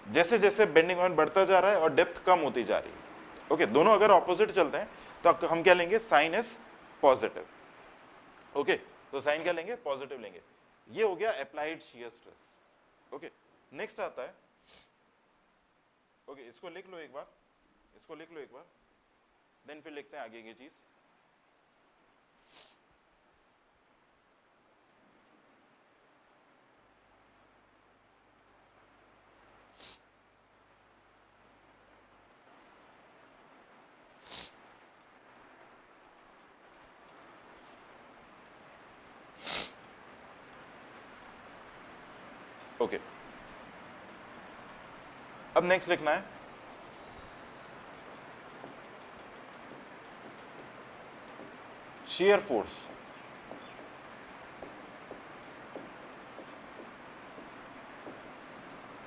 जैसे जैसे बेंडिंग मोमेंट बढ़ता जा रहा है और डेप्थ कम होती जा रही है। ओके, दोनों अगर ऑपोजिट चलते हैं तो हम क्या लेंगे, साइन इज पॉजिटिव। ओके, तो साइन क्या लेंगे, पॉजिटिव लेंगे। ये हो गया applied shear stress. Okay, next आता है, ओके इसको लिख लो एक बार, इसको लिख लो एक बार, देन फिर लिखते हैं आगे की चीज। ओके, अब नेक्स्ट लिखना है shear force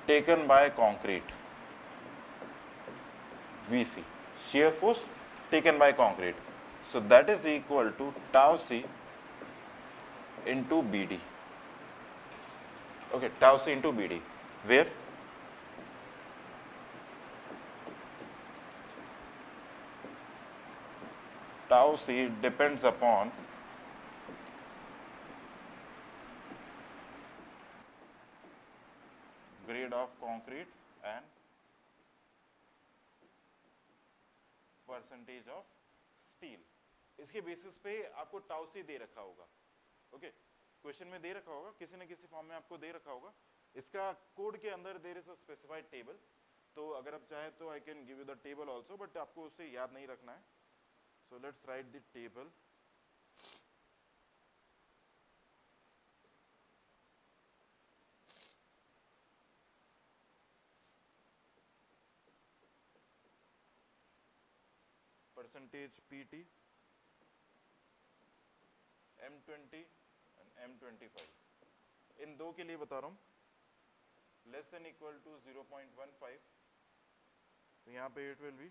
taken by concrete, VC, shear force taken by concrete, so that is equal to tau C into BD. Okay, tau C into BD, where tau C depends upon grade of concrete and percentage of steel. इसके basis पे आपको tau C दे रखा होगा। Okay, question में दे रखा होगा, किसी न किसी फॉर्म में आपको दे रखा होगा। इसका कोड के अंदर there is a specified table, तो अगर आप चाहें तो I can give you the table also, but आपको उससे याद नहीं रखना है। So let's write the table. Percentage PT, M20 and M25. इन दो के लिए बता रहा हूँ, लेस देन इक्वल टू 0.15, तो यहाँ पे it will be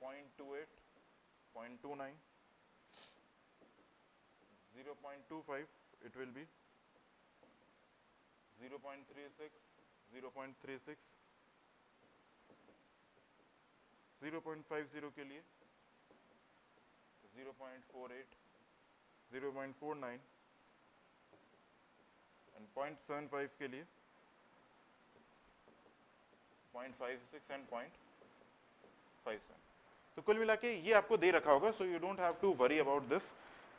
0.28, 0.29, 0.25, it will be 0.36, 0.36, 0.50 के लिए 0.48, 0.49 and 0.75 के लिए 0.56 and 0.57। तो कुल मिला के ये आपको दे रखा होगा, so you don't have to worry about this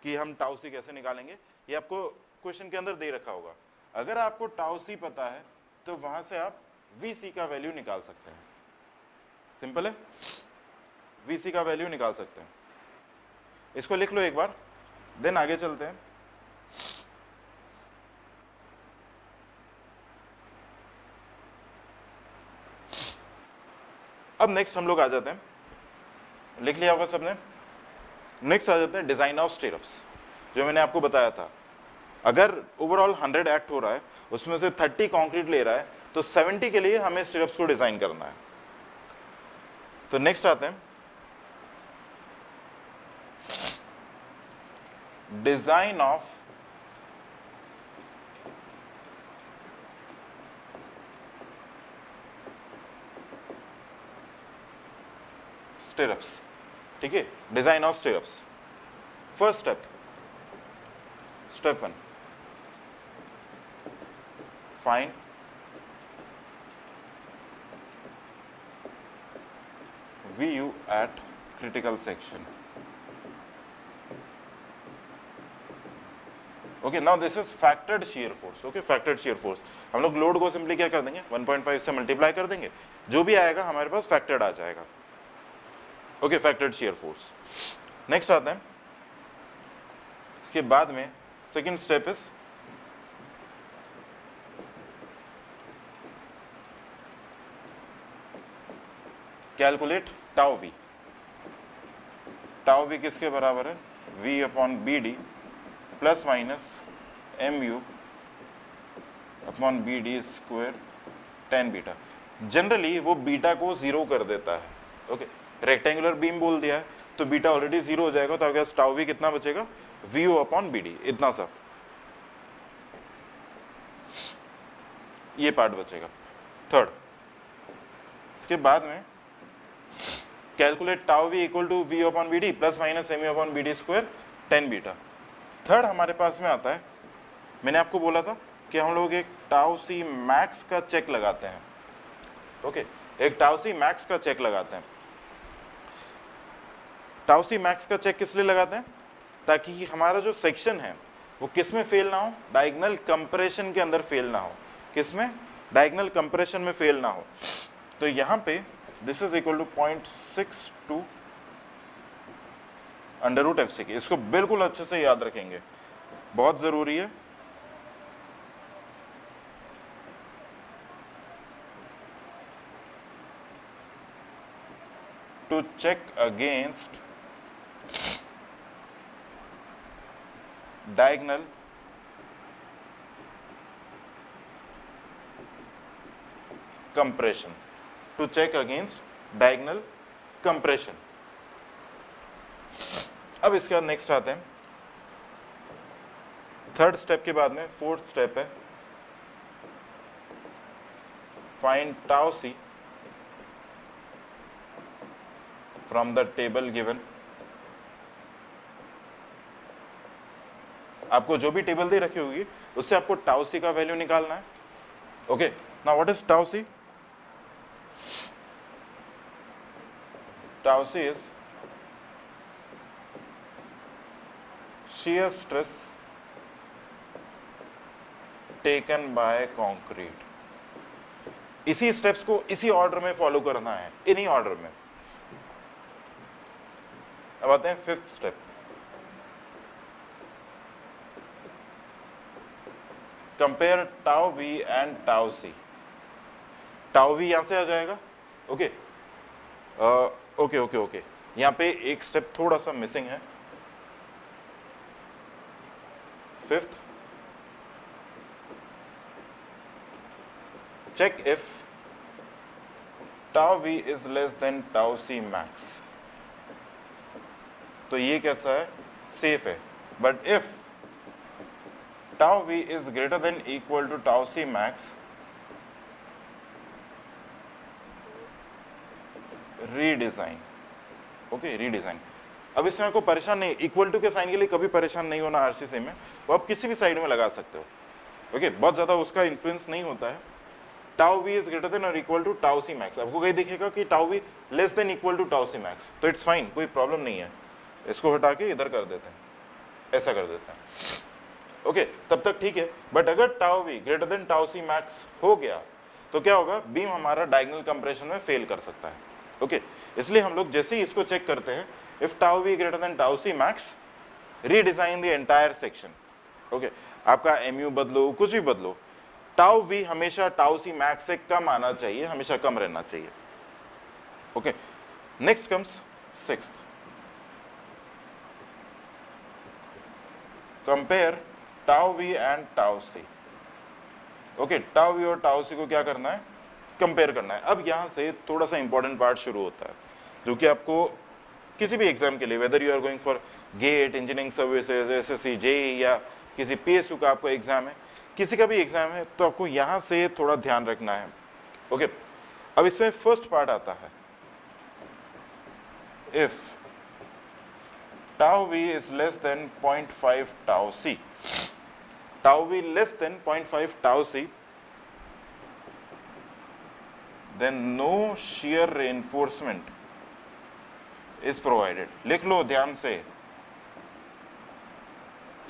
कि हम टाउ सी कैसे निकालेंगे, ये आपको क्वेश्चन के अंदर दे रखा होगा। अगर आपको टाउ सी पता है तो वहां से आप वीसी का वैल्यू निकाल सकते हैं, सिंपल है, वीसी का वैल्यू निकाल सकते हैं। इसको लिख लो एक बार, देन आगे चलते हैं। अब नेक्स्ट हम लोग आ जाते हैं, लिख लिया होगा सबने, नेक्स्ट आ जाते हैं डिजाइन ऑफ स्टीयरअप्स। जो मैंने आपको बताया था, अगर ओवरऑल 100 एक्ट हो रहा है, उसमें से 30 कंक्रीट ले रहा है, तो 70 के लिए हमें स्टीयरअप्स को डिजाइन करना है। तो नेक्स्ट आते हैं डिजाइन ऑफ स्टिरअप्स। ठीक है, design of stirrups. First step, step 1, find VU at critical section. Okay, now this is factored shear force. Okay, factored shear force. हम लोग लोड को सिंपली क्या कर देंगे, 1.5 से मल्टीप्लाई कर देंगे, जो भी आएगा हमारे पास फैक्टर्ड आ जाएगा। Okay, factored shear force। Next आते हैं, इसके बाद में second step is calculate tau V. Tau V किसके बराबर है, V upon B D plus minus M U upon B D square tan beta. Generally वो बीटा को जीरो कर देता है। ओके, रेक्टेंगुलर बीम बोल दिया है तो बीटा ऑलरेडी जीरो हो जाएगा, तो अगर टाउ वी कितना बचेगा, V U upon B D, इतना सा ये पार्ट बचेगा। थर्ड, इसके बाद में calculate tau V equal to V upon B D plus minus M U upon B D square tan beta. Third हमारे पास में आता है, मैंने आपको बोला था कि हम लोग एक टाउ सी मैक्स का चेक लगाते हैं। ओके, एक टाउ सी मैक्स का चेक लगाते हैं। टाउ सी मैक्स का चेक किस लिए लगाते हैं, ताकि हमारा जो सेक्शन है वो किस में फेल ना हो, डायगोनल कंप्रेशन के अंदर फेल ना हो। किस में, डायगोनल कंप्रेशन में फेल ना हो। तो यहाँ पे this is equal to 0.62 under root F C की। इसको बिल्कुल अच्छे से याद रखेंगे, बहुत जरूरी है। To check against diagonal compression, to check against diagonal compression। अब इसके बाद नेक्स्ट आते हैं, थर्ड स्टेप के बाद में फोर्थ स्टेप है find tau C from the table given. आपको जो भी टेबल दे रखी होगी उससे आपको टाउ सी का वैल्यू निकालना है। Okay, now what is tau C? Tau C is shear stress taken by concrete। इसी स्टेप्स को इसी ऑर्डर में फॉलो करना है, इन्हीं ऑर्डर में। अब आते हैं fifth step, compare tau V and tau C. Tau V यहां से आ जाएगा। ओके ओके ओके ओके, यहां पे एक स्टेप थोड़ा सा मिसिंग है। Fifth, check if tau v is less than tau c max। तो ये कैसा है, सेफ है। But if tau v is greater than equal to tau c max, redesign. Okay, redesign. अब इसमें आपको परेशान नहीं, इक्वल टू के साइन के लिए कभी परेशान नहीं होना आरसीसी में, वो आप किसी भी साइड में लगा सकते हो। ओके, बहुत ज्यादा उसका इन्फ्लुएंस नहीं होता है। Tau V is greater than or equal to tau C max. आपको कहीं दिखेगा कि tau V less than equal to tau C max, तो इट्स फाइन, कोई प्रॉब्लम नहीं है। इसको हटा के इधर कर देते हैं, ऐसा कर देते हैं। ओके, तब तक ठीक है। बट अगर tau V greater than tau C max हो गया तो क्या होगा, बीम हमारा डायगोनल कंप्रेशन में फेल कर सकता है। ओके, इसलिए हम लोग जैसे ही इसको चेक करते हैं, if tau V greater than tau C max, redesign the entire section. Okay, आपका एमयू बदलो, कुछ भी बदलो, टाउ वी हमेशा टाउ सी मैक्स से कम आना चाहिए, हमेशा कम रहना चाहिए। Okay, next comes sixth, compare tau V and tau C. Okay, tau V और टाउ सी को क्या करना है, कंपेयर करना है। अब यहां से थोड़ा सा इंपॉर्टेंट पार्ट शुरू होता है। जो कि आपको किसी भी एग्जाम के लिए, whether you are going for GATE, engineering services, SSC, JEE या किसी पीएसयू का आपको एग्जाम है, किसी का भी एग्जाम है, तो आपको यहाँ से थोड़ा ध्यान रखना है। ओके, अब इसमें फर्स्ट पार्ट आता है, if tau v is less than 0.5 tau c, tau v less than 0.5 tau c, then no shear reinforcement is provided. लिख लो ध्यान से,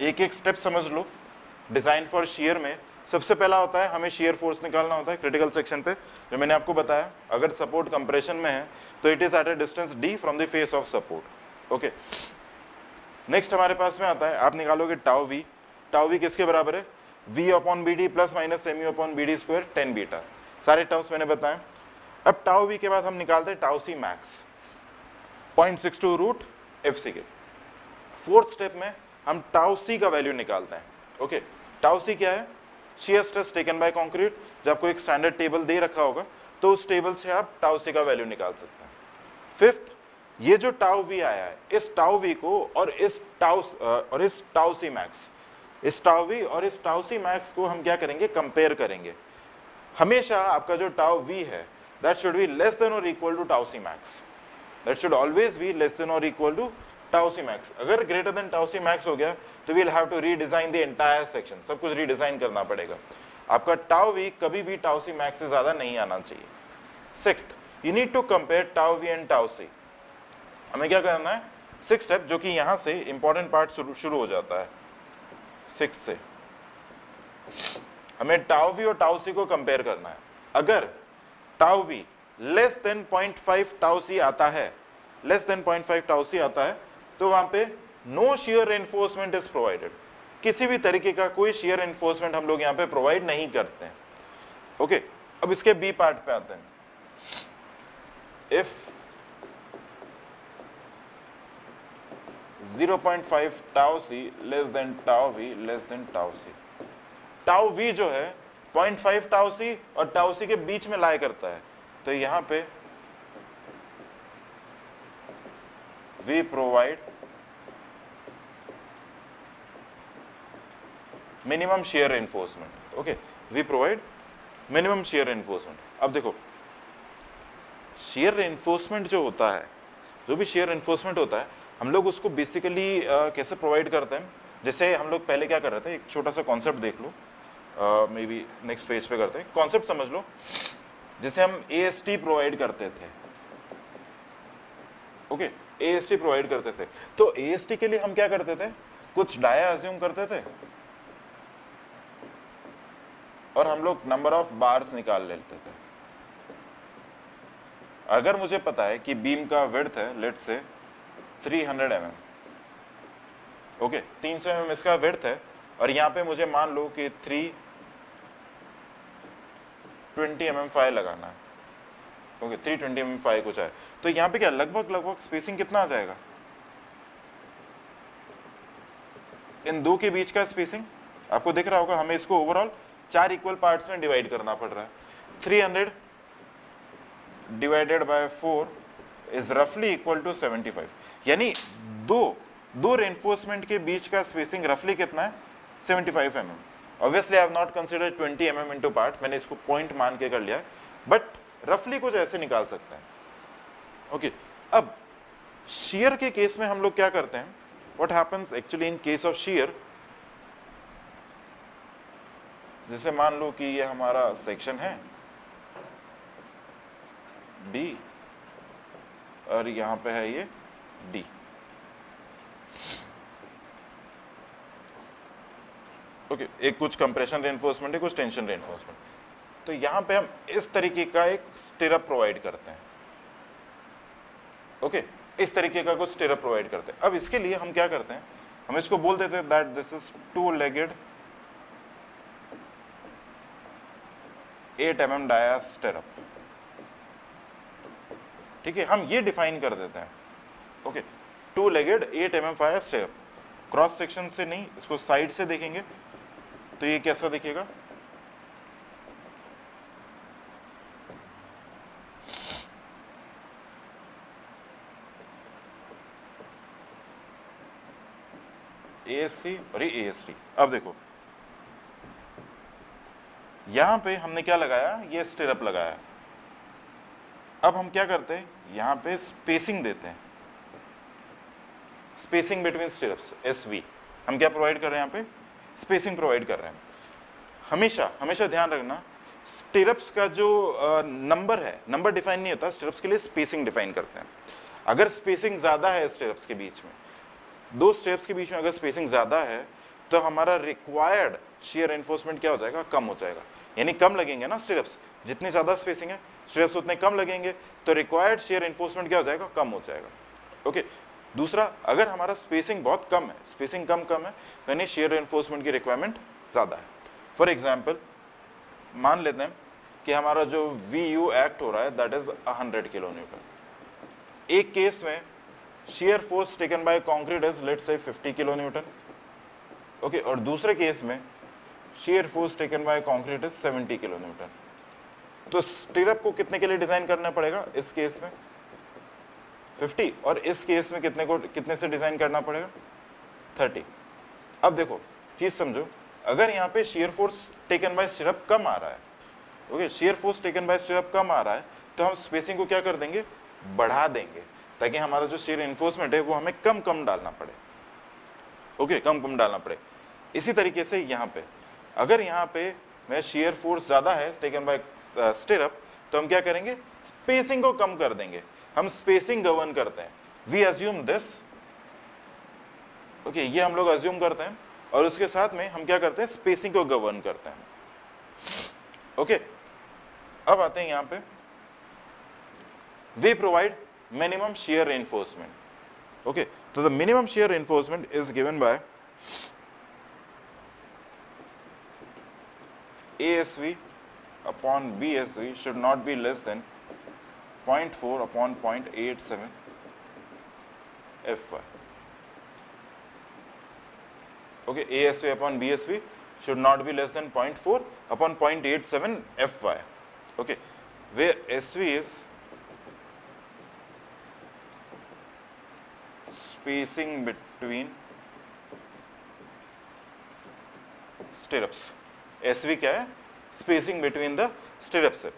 एक एक स्टेप समझ लो। डिजाइन फॉर शेयर में सबसे पहला होता है हमें शेयर फोर्स निकालना होता है क्रिटिकल सेक्शन पे, जो मैंने आपको बताया। अगर सपोर्ट कंप्रेशन में है तो it is at a distance d from the face of support. Okay, next हमारे पास में आता है, आप निकालोगे टाउ वी। टाउ वी किसके बराबर है? v upon B D plus minus mu upon B D square 10 beta. सारे टर्म्स मैंने बताए। अब टाउ वी के बाद हम निकालते हैं tau C max 0.62 root F C के। फोर्थ स्टेप में हम टाउ सी का वैल्यू निकालते हैं। ओके, टाउ सी क्या है? Shear stress taken by concrete. जब आपको एक स्टैंडर्ड टेबल दे रखा होगा तो उस टेबल से आप टाउ सी का वैल्यू निकाल सकते हैं। फिफ्थ, ये जो टाउ वी आया है, इस टाउ वी को और इस टाउ सी मैक्स, इस टाउ वी और इस टाउ सी मैक्स को हम क्या करेंगे? कंपेयर करेंगे। हमेशा आपका जो टाउ वी है that should be less than or equal to tau C max. That should always be less than or equal to tau C max. अगर greater than tau C max हो गया तो we'll have to redesign the entire section, सब कुछ redesign करना पड़ेगा। आपका tau we कभी भी टाउ सी मैक्स से ज्यादा नहीं आना चाहिए। Sixth, you need to compare tau V and tau C. हमें क्या करना है? सिक्स स्टेप, जो कि यहां से इंपॉर्टेंट पार्ट शुरू हो जाता है। सिक्स से हमें टाउ वी और टाउ सी को कंपेयर करना है। अगर tau V less than 0.5 tau C आता है, लेस देन 0.5 टाउ सी आता है, तो वहां पे no shear reinforcement is provided. किसी भी तरीके का कोई शियर एनफोर्समेंट हम लोग यहां पे प्रोवाइड नहीं करते हैं। ओके, अब इसके बी पार्ट पे आते हैं। If 0.5 tau C less than tau V less than tau C. Tau V जो है 0.5 टाउ सी और टाउ सी के बीच में लाया करता है, तो यहां पे we provide minimum shear reinforcement. Okay, we provide minimum shear reinforcement. अब देखो, शियर एनफोर्समेंट जो होता है, जो भी शियर एनफोर्समेंट होता है, हम लोग उसको बेसिकली कैसे प्रोवाइड करते हैं? जैसे हम लोग पहले क्या कर रहे थे, एक छोटा सा कॉन्सेप्ट देख लो, मे बी नेक्स्ट पेज पे करते हैं। कॉन्सेप्ट समझ लो, जैसे हम AST प्रोवाइड करते थे। ओके, AST प्रोवाइड करते थे, तो AST के लिए हम क्या करते थे? कुछ डाया अज्यूम करते थे और हम लोग नंबर ऑफ बार्स निकाल लेते थे। अगर मुझे पता है कि बीम का विड्थ है लेट से 300 mm, ओके, 300 mm इसका विड्थ है, और यहाँ पे मुझे मान लो कि 320 mm फाई लगाना है। ओके, 320 mm फाई कुछ है, तो यहाँ पे क्या लगभग स्पेसिंग कितना आ जाएगा? इन दो के बीच का स्पेसिंग आपको दिख रहा होगा। हमें इसको ओवरऑल 4 इक्वल पार्ट्स में डिवाइड करना पड़ रहा है। 300 डिवाइडेड बाय 4 इज रफली इक्वल टू 75, यानी दो रेनफोर्समेंट के बीच का स्पेसिंग रफली कितना है? 75 mm। Obviously I have not considered 20 mm into part, मैंने इसको पॉइंट मान के कर लिया है, बट रफली कुछ ऐसे निकाल सकते हैं। ओके, अब शियर के केस में हम लोग क्या करते हैं? What happens actually in case of shear, जैसे मान लो कि ये हमारा सेक्शन है D और यहां पे है ये D। ओके, एक कुछ कंप्रेशन रेनफोर्समेंट है, कुछ टेंशन रेनफोर्समेंट, तो यहां पे हम इस तरीके का एक स्टिरअप प्रोवाइड करते हैं। ओके, इस तरीके का कुछ स्टिरअप प्रोवाइड करते हैं। अब इसके लिए हम क्या करते हैं? हम इसको बोल देते हैं that this is 2-legged 8 mm dia stirrup. ठीक है, हम ये डिफाइन कर देते हैं। Okay, 2-legged 8 mm fire stirrup. Cross section से नहीं, इसको साइड से देखेंगे तो ये कैसा दिखेगा? ASC और ये AST। अब देखो यहां पे हमने क्या लगाया, ये स्टिरअप लगाया। अब हम क्या करते हैं, यहां पे स्पेसिंग देते हैं, स्पेसिंग बिटवीन स्टिरअप्स, SV। हम क्या प्रोवाइड कर रहे हैं, यहाँ पे स्पेसिंग प्रोवाइड कर रहे हैं। हमेशा हमेशा ध्यान रखना, स्टिरअप्स का जो नंबर है, नंबर डिफाइन नहीं होता, स्टिरअप्स के लिए स्पेसिंग डिफाइन करते हैं। अगर स्पेसिंग ज्यादा है स्टिरअप्स के बीच में, दो स्टेप्स के बीच में अगर स्पेसिंग ज्यादा है, तो हमारा रिक्वायर्ड शियर एनफोर्समेंट क्या हो जाएगा, कम हो जाएगा। यानी कम लगेंगे ना स्टिरअप्स, जितनी ज्यादा स्पेसिंग है स्टिरअप्स उतने कम लगेंगे, तो रिक्वायर्ड शियर एनफोर्समेंट क्या हो जाएगा, कम हो जाएगा। ओके, दूसरा, अगर हमारा स्पेसिंग बहुत कम है, स्पेसिंग कम है, यानी शियर एनफोर्समेंट की रिक्वायरमेंट ज्यादा है। फॉर एग्जाम्पल मान लेते हैं कि हमारा जो VU एक्ट हो रहा है दैट इज 100 किलो न्यूटन। एक केस में shear force taken by concrete is let's say 50 kilo newton, okay, और दूसरे केस में shear force taken by concrete is 70 kilo Newton. तो स्टिरअप को कितने के लिए डिजाइन करना पड़ेगा, इस केस में 50, और इस केस में कितने से डिजाइन करना पड़ेगा, 30। अब देखो चीज समझो, अगर यहाँ पे shear force taken by stirrup कम आ रहा है, okay, shear force taken by stirrup कम आ रहा है, तो हम स्पेसिंग को क्या कर देंगे, बढ़ा देंगे, ताकि हमारा जो शियर एनफोर्समेंट है वो हमें कम डालना पड़े। ओके, कम डालना पड़े। इसी तरीके से यहाँ पे अगर यहाँ पे में शियर फोर्स ज्यादा है टेकन बाय स्टिरअप, तो हम क्या करेंगे, स्पेसिंग को कम कर देंगे। हम स्पेसिंग गवर्न करते हैं, वी अज्यूम दिस, ओके, ये हम लोग अज्यूम करते हैं, और उसके साथ में हम क्या करते हैं, स्पेसिंग को गवर्न करते हैं। ओके, अब आते हैं यहाँ पे, we provide minimum shear reinforcement. Okay, so the minimum shear reinforcement is given by ASV upon BSV should not be less than 0.4 upon 0.87 Fy. Okay, ASV upon BSV should not be less than 0.4 upon 0.87 Fy. Okay, where SV is spacing between stirrups। SV क्या है, spacing between the stirrups है।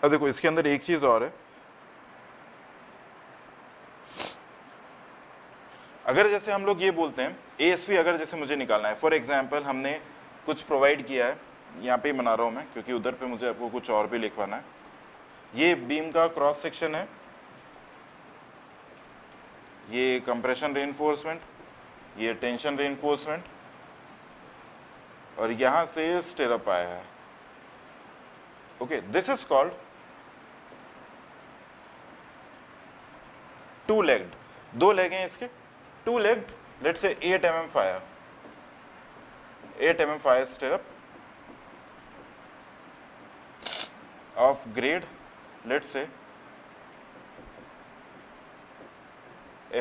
अब देखो इसके अंदर एक चीज और है, अगर जैसे हम लोग ये बोलते हैं ASV, अगर जैसे मुझे निकालना है, फॉर एग्जांपल हमने कुछ प्रोवाइड किया है, यहाँ पे ही बना रहा हूँ मैं क्योंकि उधर पे मुझे आपको कुछ और भी लिखवाना है। ये बीम का क्रॉस सेक्शन है, ये कंप्रेशन रेइंफोर्समेंट, ये टेंशन रेइंफोर्समेंट, और यहां से स्टिरअप आया है। Okay, this is called to legged, दो लेग हैं इसके, to legged, let's say 8 mm fire, 8 mm fire stirrup of grade let's say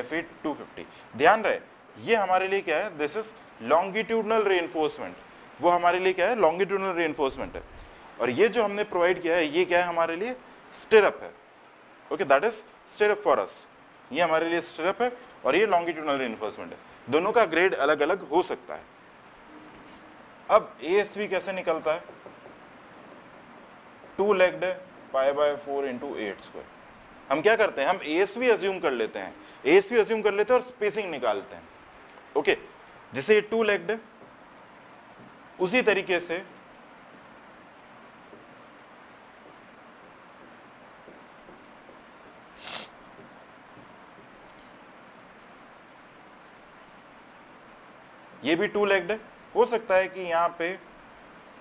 FE 250। ध्यान रहे ये हमारे लिए क्या है, दिस इज लॉन्गिट्यूडनल रेइंफोर्समेंट, वो हमारे लिए क्या है, लॉन्गिट्यूडनल रेइंफोर्समेंट है, और ये जो हमने प्रोवाइड किया है ये क्या है, हमारे लिए स्टिरअप है। Okay, that is stirrup for us, ये हमारे लिए स्टिरअप है और ये लॉन्गिट्यूडनल रेइंफोर्समेंट है। दोनों का ग्रेड अलग अलग हो सकता है। अब ASV कैसे निकलता है, टू लेग्ड है, π/4 × 8²। हम क्या करते हैं, हम ASV अज्यूम कर लेते हैं, ASV अज्यूम कर लेते हैं और स्पेसिंग निकालते हैं। ओके, जैसे ये टू लेग्ड है, उसी तरीके से ये भी टू लेग्ड है। हो सकता है कि यहाँ पे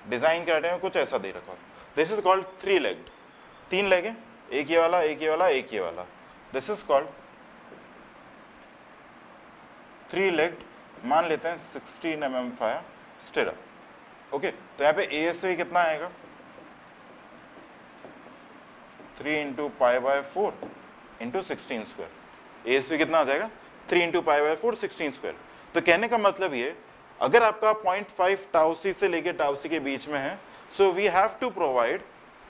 डिजाइन करने में कुछ ऐसा दे रखा हो, this is called three legged, तीन लेग है, एक ये वाला, एक ये वाला, एक ये वाला, this is called three legged. मान लेते हैं 16 mm फायर स्टिरअप। ओके, तो यहाँ पे ASV कितना आएगा, 3 × π/4 × 16²। ASV कितना आ जाएगा, 3 × π/4 16²। तो कहने का मतलब ये, अगर आपका 0.5 τc से लेके τc के बीच में है, so we have to provide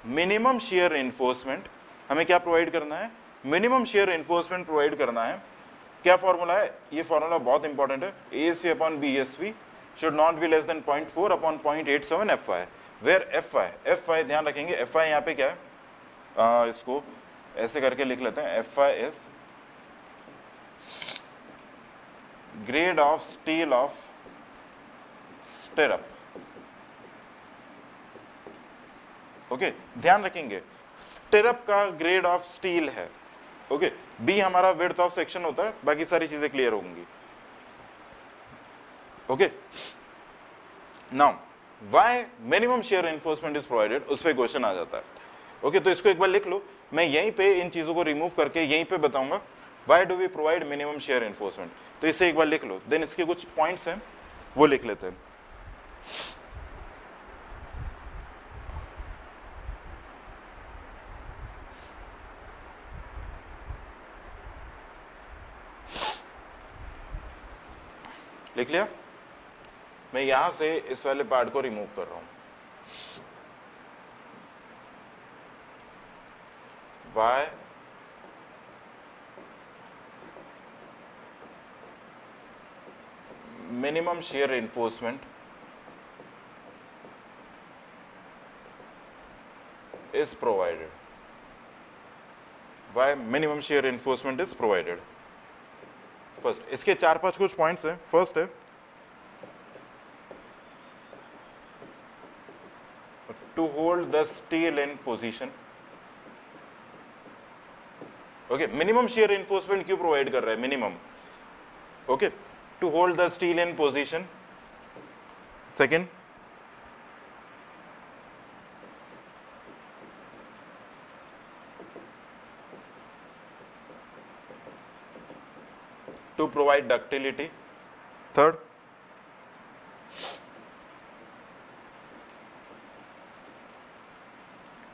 minimum shear reinforcement हमें क्या प्रोवाइड करना है, मिनिमम शेयर रेनफोर्समेंट प्रोवाइड करना है। क्या फॉर्मूला है, ये फॉर्मूला बहुत इंपॉर्टेंट है, ASV upon BSV should not be less than 0.4 upon 0.87 FY, where FY ध्यान रखेंगे, FY यहाँ पे क्या है, इसको ऐसे करके लिख लेते हैं, FY is grade of steel of stirrup. Okay, ध्यान रखेंगे स्टिरअप का ग्रेड ऑफ स्टील है। ओके, बी हमारा विड्थ ऑफ सेक्शन होता है, बाकी सारी चीजें क्लियर होंगी। Okay, now why minimum shear enforcement is provided, उस पर क्वेश्चन आ जाता है। ओके, तो इसको एक बार लिख लो, मैं यहीं पे इन चीजों को रिमूव करके यहीं पे बताऊंगा why do we provide minimum shear reinforcement. तो इसे एक बार लिख लो, देन इसके कुछ पॉइंट्स हैं वो लिख लेते हैं। लिख लिया, मैं यहां से इस वाले पार्ट को रिमूव कर रहा हूं। Why minimum shear reinforcement is provided? Why minimum shear reinforcement is provided? First, इसके 4-5 कुछ पॉइंट्स हैं। फर्स्ट है to hold the steel in position. Okay, minimum shear reinforcement क्यों प्रोवाइड कर रहा है, minimum, okay, to hold the steel in position. Second, to provide ductility. Third,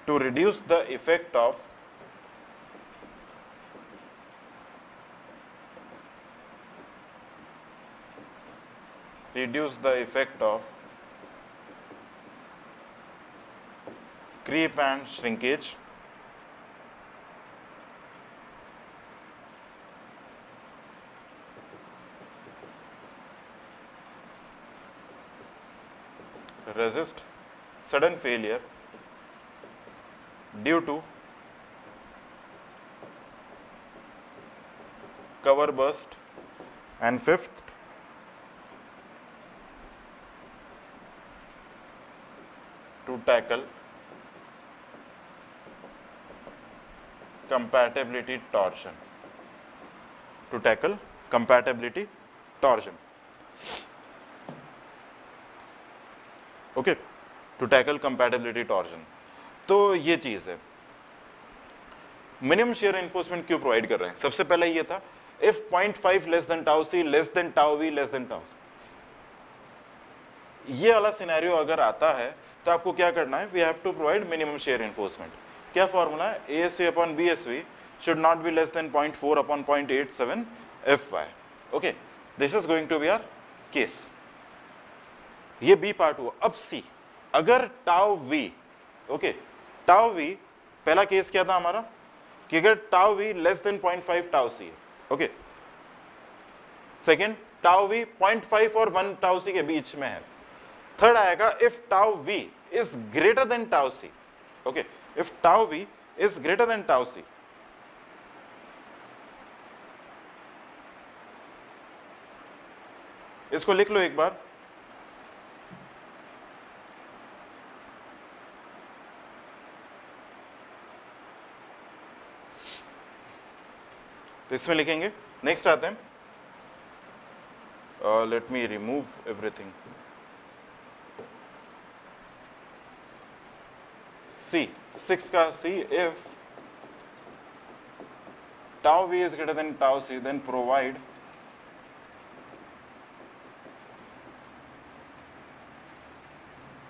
to reduce the effect of creep and shrinkage. Resist sudden failure due to cover burst. And fifth, to tackle compatibility torsion. To tackle compatibility torsion. Okay, to tackle compatibility torsion. तो ये चीज है, minimum shear reinforcement क्यों provide कर रहे हैं। सबसे पहले ये था if 0.5 less than tau C less than tau V less than tau, ये वाला सिनेरियो अगर आता है तो आपको क्या करना है, we have to provide minimum shear reinforcement. क्या फॉर्मूला है, ASV upon BSV should not be less than 0.4 upon 0.87 FY। Okay, this is going to be our case. ये बी पार्ट हुआ। अब सी, अगर tau V, okay, tau V पहला केस क्या था हमारा कि अगर tau V less than 0.5 tau C है, ओके, सेकेंड टाउ वी 0.5 और 1 टाउ सी के बीच में है। थर्ड आएगा if tau V is greater than tau C, okay, if tau V is greater than tau C, इसको लिख लो एक बार, तो इसमें लिखेंगे। नेक्स्ट आते हैं, let me remove everything. C, six का C, if tau V is greater than tau C then provide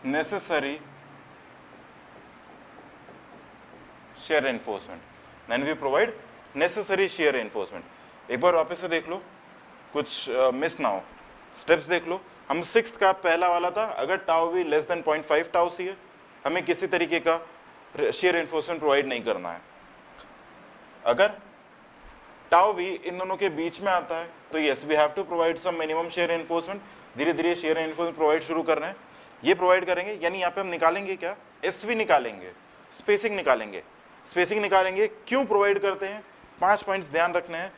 necessary shear reinforcement, then we provide necessary shear reinforcement. एक बार वापस से देख लो, कुछ मिस ना हो, स्टेप्स देख लो। हम सिक्स्थ का पहला वाला था, अगर tau V less than 0.5 tau C है, हमें किसी तरीके का shear reinforcement प्रोवाइड नहीं करना है। अगर टाउ वी इन दोनों के बीच में आता है तो yes we have to provide some minimum shear reinforcement. धीरे धीरे शेयर रेनफोर्समेंट प्रोवाइड शुरू कर रहे हैं, ये प्रोवाइड करेंगे, यानी यहाँ पे हम निकालेंगे क्या, एसवी निकालेंगे, स्पेसिंग निकालेंगे। स्पेसिंग निकालेंगे क्यों प्रोवाइड करते हैं, 5 पॉइंट्स ध्यान रखने हैं।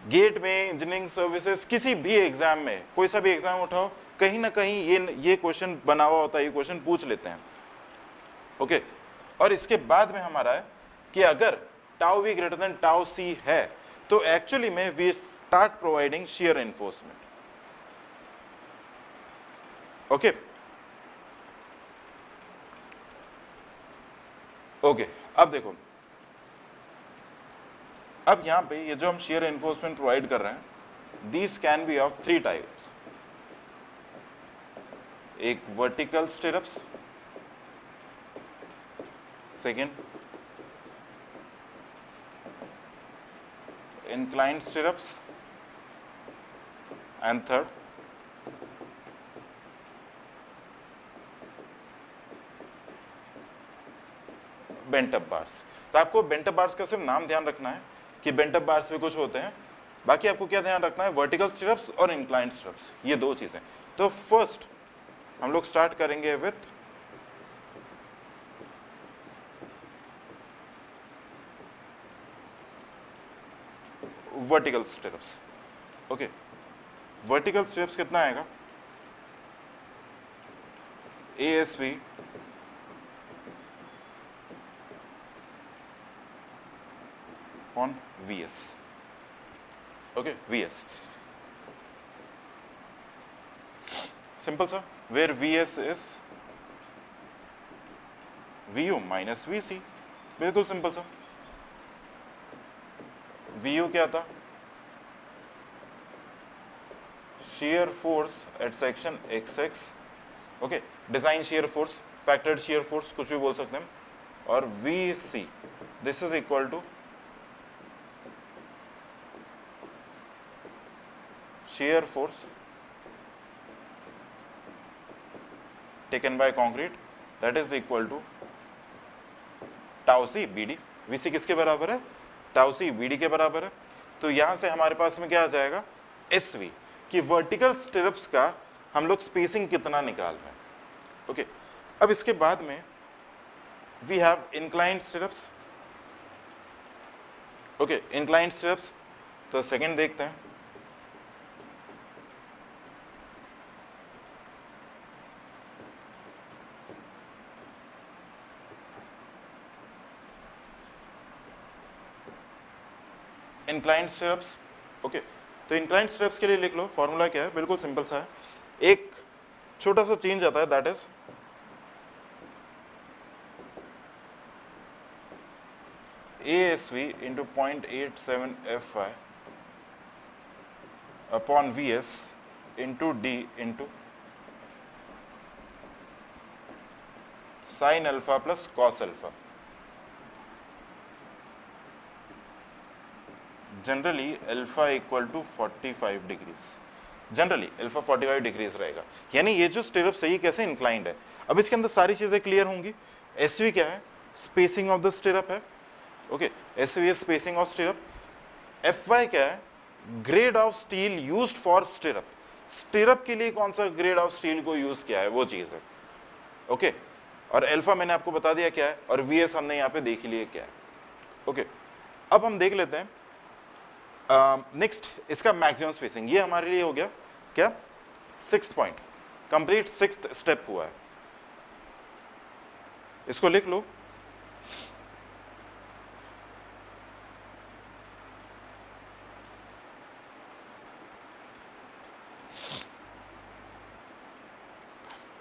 गेट में, इंजीनियरिंग सर्विसेज, किसी भी एग्जाम में, कोई सा भी एग्जाम उठाओ, कहीं ना कहीं ये क्वेश्चन बना हुआ होता है, ये क्वेश्चन पूछ लेते हैं। ओके, और इसके बाद में हमारा है कि अगर tau V greater than tau C है तो एक्चुअली में we start providing shear reinforcement। Okay okay, अब देखो, अब यहां पे ये जो हम shear reinforcement प्रोवाइड कर रहे हैं, these can be of 3 types। एक vertical stirrups, second inclined stirrups, and third bent up bars। तो आपको बेंट अप बार्स का सिर्फ नाम ध्यान रखना है कि बेंट अप बार्स भी कुछ होते हैं, बाकी आपको क्या ध्यान रखना है, वर्टिकल स्टिरप्स और इंक्लाइंड स्टिरप्स, ये 2 चीजें। तो फर्स्ट हम लोग स्टार्ट करेंगे with vertical stirrups. Okay, vertical stirrups कितना आएगा, ASV on VS। Okay, VS simple सा, where VS is VU minus VC, बिल्कुल सिंपल सा। VU क्या था, shear force at section XX। Okay, design shear force, factored shear force, कुछ भी बोल सकते हैं। और VC this is equal to shear force taken by concrete, that is equal to tau c BD। VC किसके बराबर है, टाउ सी BD के बराबर है। तो यहां से हमारे पास में क्या आ जाएगा, SV, कि वर्टिकल स्टिरप्स का हम लोग स्पेसिंग कितना निकाल रहे हैं। ओके, अब इसके बाद में we have inclined stirrups. Okay, inclined stirrups, तो सेकंड देखते हैं। इंक्लाइंड स्टिरप्स, ओके, तो इंक्लाइंड स्टिरप्स के लिए लिख लो, फॉर्मूला क्या है, बिल्कुल सिंपल सा है, एक छोटा सा चेंज आता है, that is ASV into 0.87 FI upon VS into D into sin alpha plus cos alpha। Generally alpha equal to 45 degrees, generally alpha 45 degrees रहेगा, यानी ये जो स्टिरप्स है ये कैसे इंक्लाइंड है। अब इसके अंदर सारी चीजें क्लियर होंगी। एसवी क्या है, स्पेसिंग ऑफ द स्टिरप है। Okay, SV is spacing of stirrup. FY क्या है, grade of steel used for stirrup. Stirrup के लिए कौन सा ग्रेड ऑफ स्टील को यूज किया है वो चीज है। ओके, और अल्फा मैंने आपको बता दिया क्या है, और वीएस हमने यहाँ पे देख लिया क्या है। ओके, अब हम देख लेते हैं नेक्स्ट इसका मैक्सिमम स्पेसिंग। ये हमारे लिए हो गया क्या, 6th point, complete 6th step हुआ है। इसको लिख लो,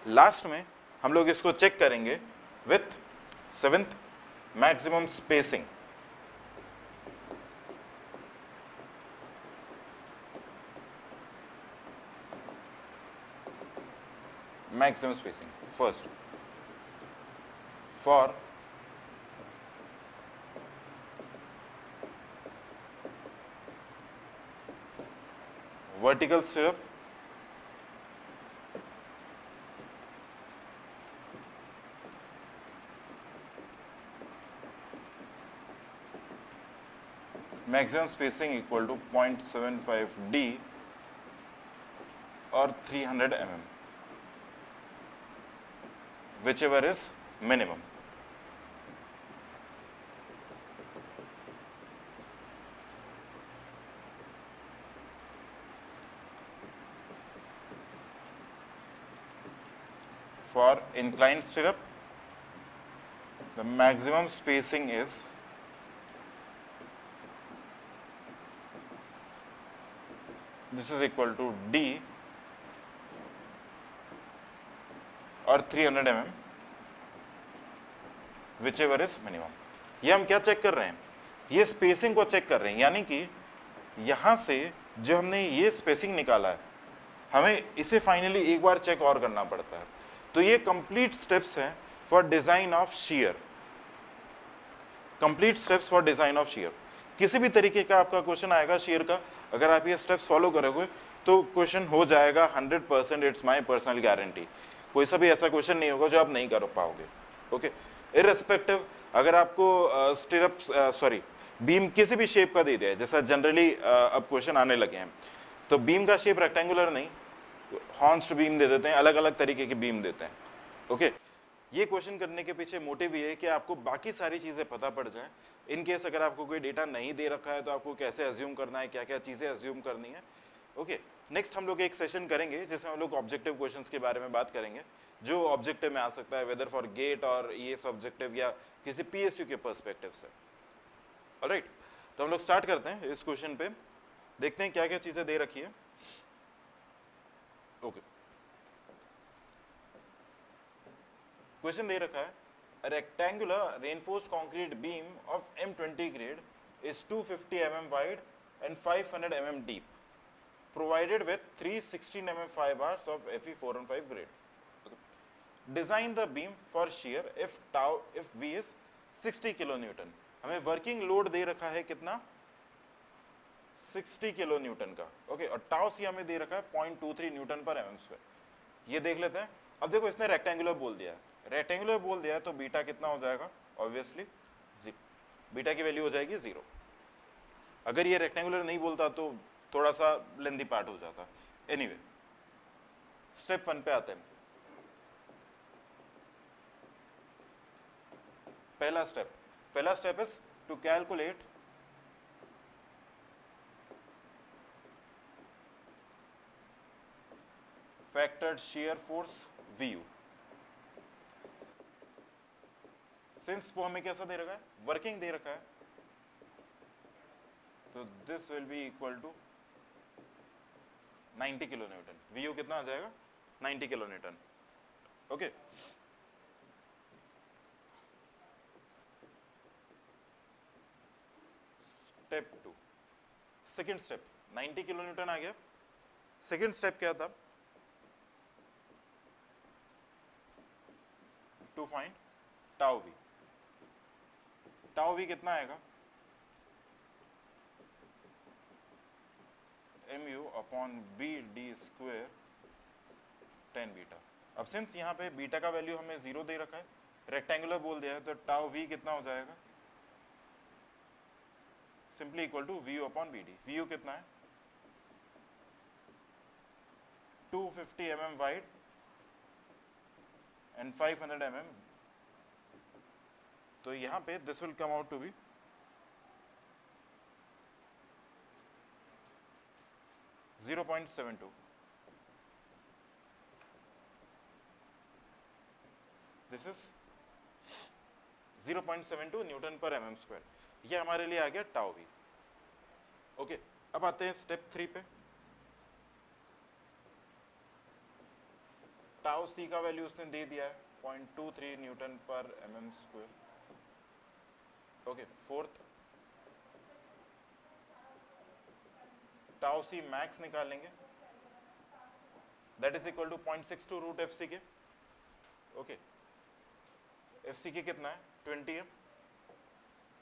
लास्ट में हम लोग इसको चेक करेंगे with 7th maximum spacing. maximum spacing first for vertical stirrup, maximum spacing equal to 0.75 D और 300 mm, whichever is minimum. For inclined stirrup, the maximum spacing is this is equal to D और 300 mm, whichever is minimum. ये हम क्या check कर रहे हैं? ये spacing को चेक कर रहे हैं, यानी कि यहां से जो हमने ये स्पेसिंग निकाला है, हमें इसे फाइनली एक बार चेक और करना पड़ता है. तो ये कंप्लीट स्टेप्स हैं for design of shear. Complete steps for design of shear. किसी भी तरीके का आपका क्वेश्चन आएगा शियर का, अगर आप ये स्टेप्स फॉलो करोगे तो क्वेश्चन हो जाएगा 100%. It's my personal guarantee. कोई सा भी ऐसा क्वेश्चन नहीं होगा जो आप नहीं कर पाओगे. ओके, इररिस्पेक्टिव अगर आपको स्टिरअप बीम किसी भी शेप का दे दिया है, जैसा जनरली अब क्वेश्चन आने लगे हैं, तो बीम का शेप रेक्टेंगुलर नहीं, हॉर्न्स्ड बीम दे देते हैं, अलग अलग तरीके की बीम देते हैं. ओके, ये क्वेश्चन करने के पीछे मोटिव ये है कि आपको बाकी सारी चीजें पता पड़ जाएं. इन केस अगर आपको कोई डेटा नहीं दे रखा है तो आपको कैसे अज्यूम करना है, क्या क्या चीजें अज्यूम करनी है. ओके, नेक्स्ट हम लोग एक सेशन करेंगे जिसमें हम लोग ऑब्जेक्टिव क्वेश्चंस के बारे में बात करेंगे, जो ऑब्जेक्टिव में आ सकता है, वेदर फॉर गेट और ईएस ऑब्जेक्टिव या किसी पीएसयू के पर्सपेक्टिव से. ऑलराइट, तो हम लोग स्टार्ट करते हैं इस क्वेश्चन पे, देखते हैं क्या क्या चीजें दे रखी है. ओके, क्वेश्चन दे रखा है, a rectangular reinforced concrete beam of M20 grade is 250 mm wide and 500 mm deep, provided with 316 mm 5 bars of Fe415 grade. Okay. Design the beam for shear if V is 60 kilonewton. हमें working load दे रखा है कितना, 60 kilo Newton का. Okay, और tau C हमें दे रखा है 0.23 न्यूटन पर एमएम स्क्वायर. ये देख लेते हैं. अब देखो, इसने रेक्टेंगुलर बोल दिया है, रेक्टेंगुलर बोल दिया है तो बीटा कितना हो जाएगा, ऑब्वियसली बीटा की वैल्यू हो जाएगी 0. अगर ये रेक्टेंगुलर नहीं बोलता तो थोड़ा सा लेंथी पार्ट हो जाता. एनीवे, स्टेप 1 पे आते हैं. पहला step is to calculate factored shear force VU. Since वो हमें कैसा दे रखा है, वर्किंग दे रखा है, तो this will be equal to 90 kilo newton. VU कितना आ जाएगा, 90 kilo newton. Okay, step 2, second step. 90 kilo newton आ गया. सेकेंड स्टेप क्या था, to find tau V. Tau V कितना आएगा, mu upon B D square 10 beta. अब सिंस यहाँ पे बीटा का वैल्यू हमें 0 दे रखा है, रेक्टेंगुलर बोल दिया है, तो टाउ वी कितना हो जाएगा, simply equal to V upon B D. V कितना है, 250 mm वाइड एंड 500 mm. तो यहां पे this will come out to be 0.72. This is 0.72 newton पर एमएम स्क्वायर. ये हमारे लिए आ गया टाउ वी. ओके, अब आते हैं स्टेप 3 पे. टाउ सी का वैल्यू उसने दे दिया है 0.23 न्यूटन पर mm square. Okay, fourth tau C max निकालेंगे, that is equal to 0.62 root F C K. Okay, F C के कितना है, 20 है,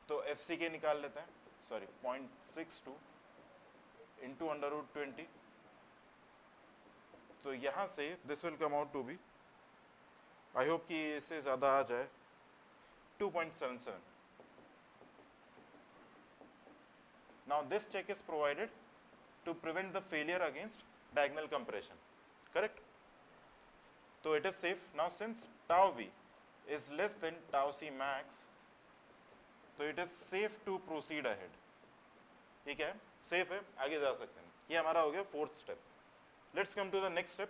तो एफ सी के निकाल लेते हैं. Sorry, 0.62 into under root 20. तो यहां से this will come out to be, I hope कि इससे ज्यादा आ जाए, 2.77. Now this check is provided to prevent the failure against diagonal compression, correct? So it is safe. Now since tau v is less than tau c max, तो it is safe to proceed ahead. ठीक है, safe है, आगे जा सकते हैं. ये हमारा हो गया fourth step. Let's come to the next step,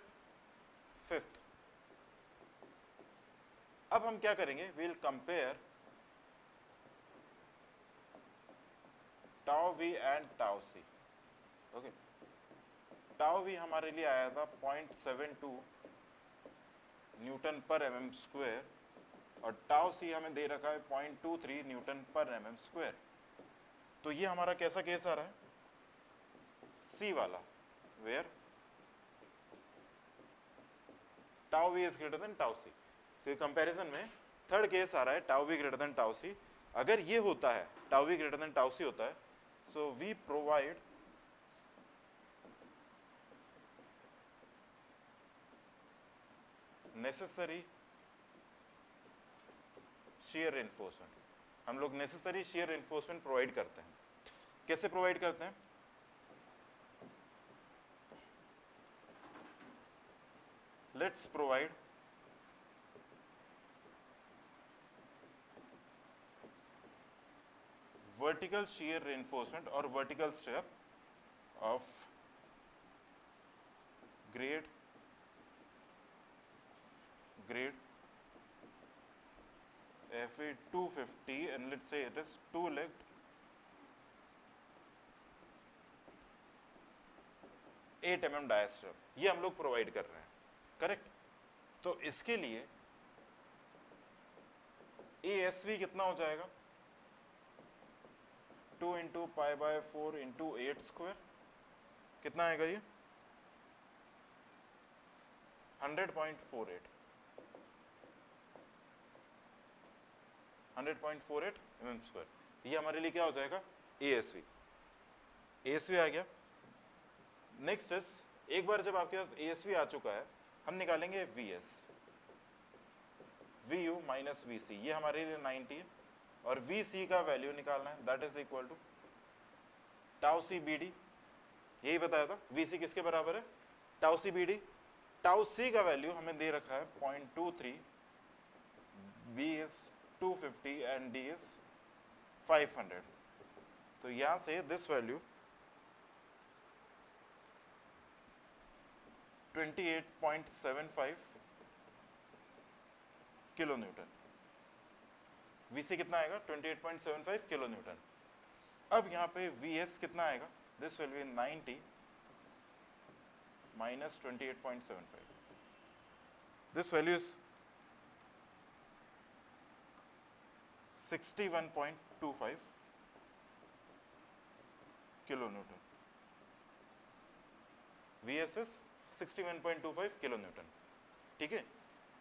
fifth. अब हम क्या करेंगे? We'll compare tau v and tau c. Okay. tau v हमारे लिए आया था 0.72 न्यूटन पर mm स्क्वायर और टाउ सी हमें दे रखा है 0.23 न्यूटन पर mm स्क्वायर. तो ये हमारा कैसा केस आ रहा है? सी वाला, where tau V is greater than tau C. तो कंपैरिजन में थर्ड केस आ रहा है tau V greater than tau C. अगर ये होता है tau V greater than tau C होता है, so we provide necessary shear reinforcement. हम लोग नेसेसरी shear reinforcement प्रोवाइड करते हैं. कैसे प्रोवाइड करते हैं? Let's provide vertical shear reinforcement और vertical stirrup of grade FA 250 and let's say it is two-legged 8 mm डायस्ट्रम. ये हम लोग प्रोवाइड कर रहे हैं, करेक्ट? तो इसके लिए ASV कितना हो जाएगा? 2 into pi by 4 into 8 square. कितना आएगा ये? 100.48 mm स्क्वायर. ये हमारे लिए क्या हो जाएगा? ASV. ASV आ गया. नेक्स्ट इज, एक बार जब आपके पास ASV आ चुका है, हम निकालेंगे VS, VU माइनस VC. ये हमारे लिए 90 है और VC का वैल्यू निकालना है, that is equal to tau C BD. यही बताया था. VC किसके बराबर है? Tau C BD. Tau C का वैल्यू हमें दे रखा है 0.23, B is 250 and D is 500. तो यहां से this value 28.75 kilo newton. VC कितना आएगा? 28.75 किलो न्यूटन. अब यहां पे VS कितना आएगा? This will B 90 minus 28.75. This value is 61.25 kilo Newton. VS is 61.25 kilo Newton. ठीक है,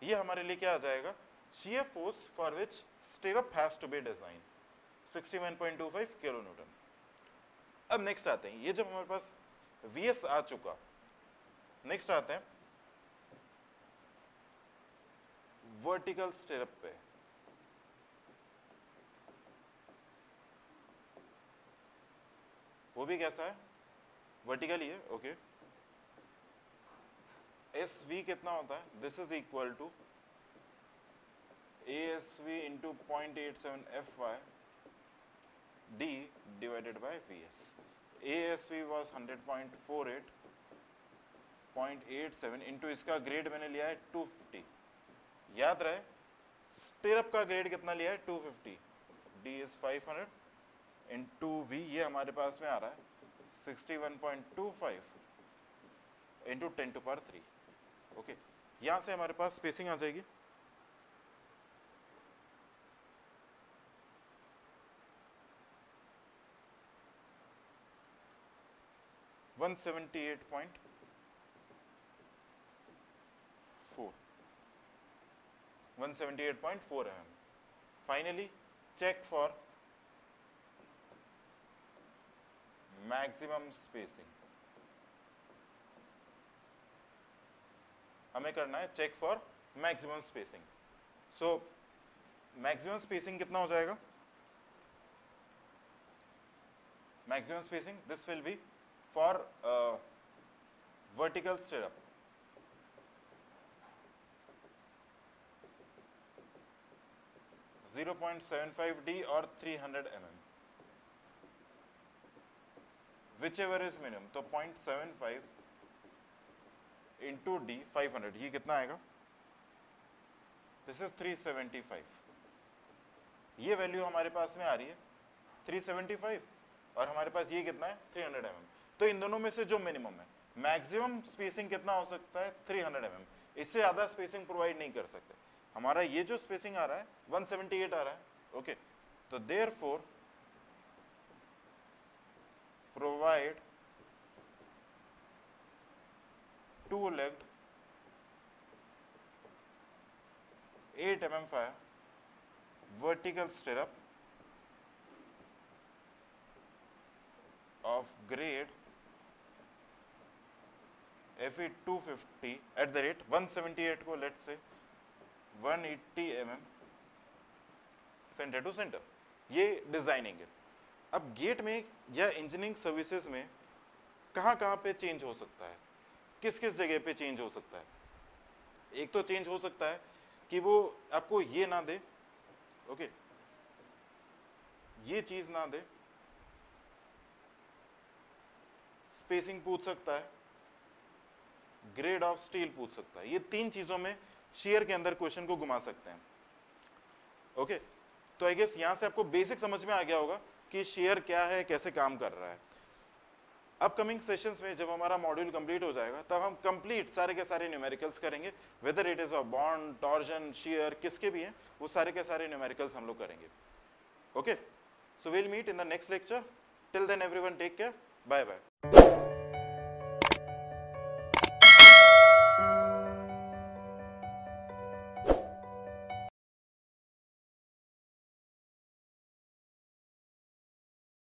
ये हमारे लिए क्या आ जाएगा? shear force for which stirrup has to be designed, 61.25 kilo newton. अब नेक्स्ट आते हैं, ये जब हमारे पास VS आ चुका, नेक्स्ट आते हैं वर्टिकल स्टिरअप पे. वो भी कैसा है? वर्टिकल ही है. ओके. SV कितना होता है? This is equal to ASV into 0.87 FY D divided by VS. ASV was 100.48, 0.87 into इसका ग्रेड मैंने लिया है 250. याद रहे स्टिरअप का ग्रेड कितना लिया है? 250. D इज 500 इंटू V, ये हमारे पास में आ रहा है 61.25 इंटू 10⁻³ ओके. यहां से हमारे पास स्पेसिंग आ जाएगी 178.4 mm. Finally, check for maximum spacing. हमें करना है check for maximum spacing. So maximum spacing कितना हो जाएगा? maximum spacing, this will be for vertical stirrup. .75D or 300 mm, whichever is minimum. तो 0.75 into D 500, ये कितना आएगा? This is 375. ये वैल्यू हमारे पास में आ रही है 375 और हमारे पास ये कितना है 300 mm. तो इन दोनों में से जो मिनिमम है, मैक्सिमम स्पेसिंग कितना हो सकता है 300 mm. इससे ज़्यादा स्पेसिंग प्रोवाइड नहीं कर सकते. हमारा ये जो स्पेसिंग आ रहा है 178 आ रहा है. ओके, तो therefore provide to legged 8 mm fire vertical stirrup of grade FE 250 at the rate 178 को let's say 180 mm center to center. ये डिजाइनिंग है. अब गेट में या इंजीनियरिंग सर्विसेज में कहाँ पे चेंज हो सकता है, किस जगह पे चेंज हो सकता है. एक तो चेंज हो सकता है कि वो आपको ये ना दे, ओके, ये चीज ना दे, स्पेसिंग पूछ सकता है, ग्रेड ऑफ स्टील पूछ सकता है. ये तीन चीजों में शेयर के अंदर क्वेश्चन को घुमा सकते हैं. ओके, तो आई गेस यहां से आपको बेसिक समझ में आ गया होगा कि शेयर क्या है, कैसे काम कर रहा है. अपकमिंग सेशंस में जब हमारा मॉड्यूल कंप्लीट हो जाएगा तब हम कंप्लीट सारे के सारे न्यूमेरिकल्स करेंगे, whether it is of bond, torsion, share, किसके भी हैं वो सारे के सारे न्यूमेरिकल्स हम लोग करेंगे. Okay, so will meet in the next lecture. Till then everyone take care, bye bye.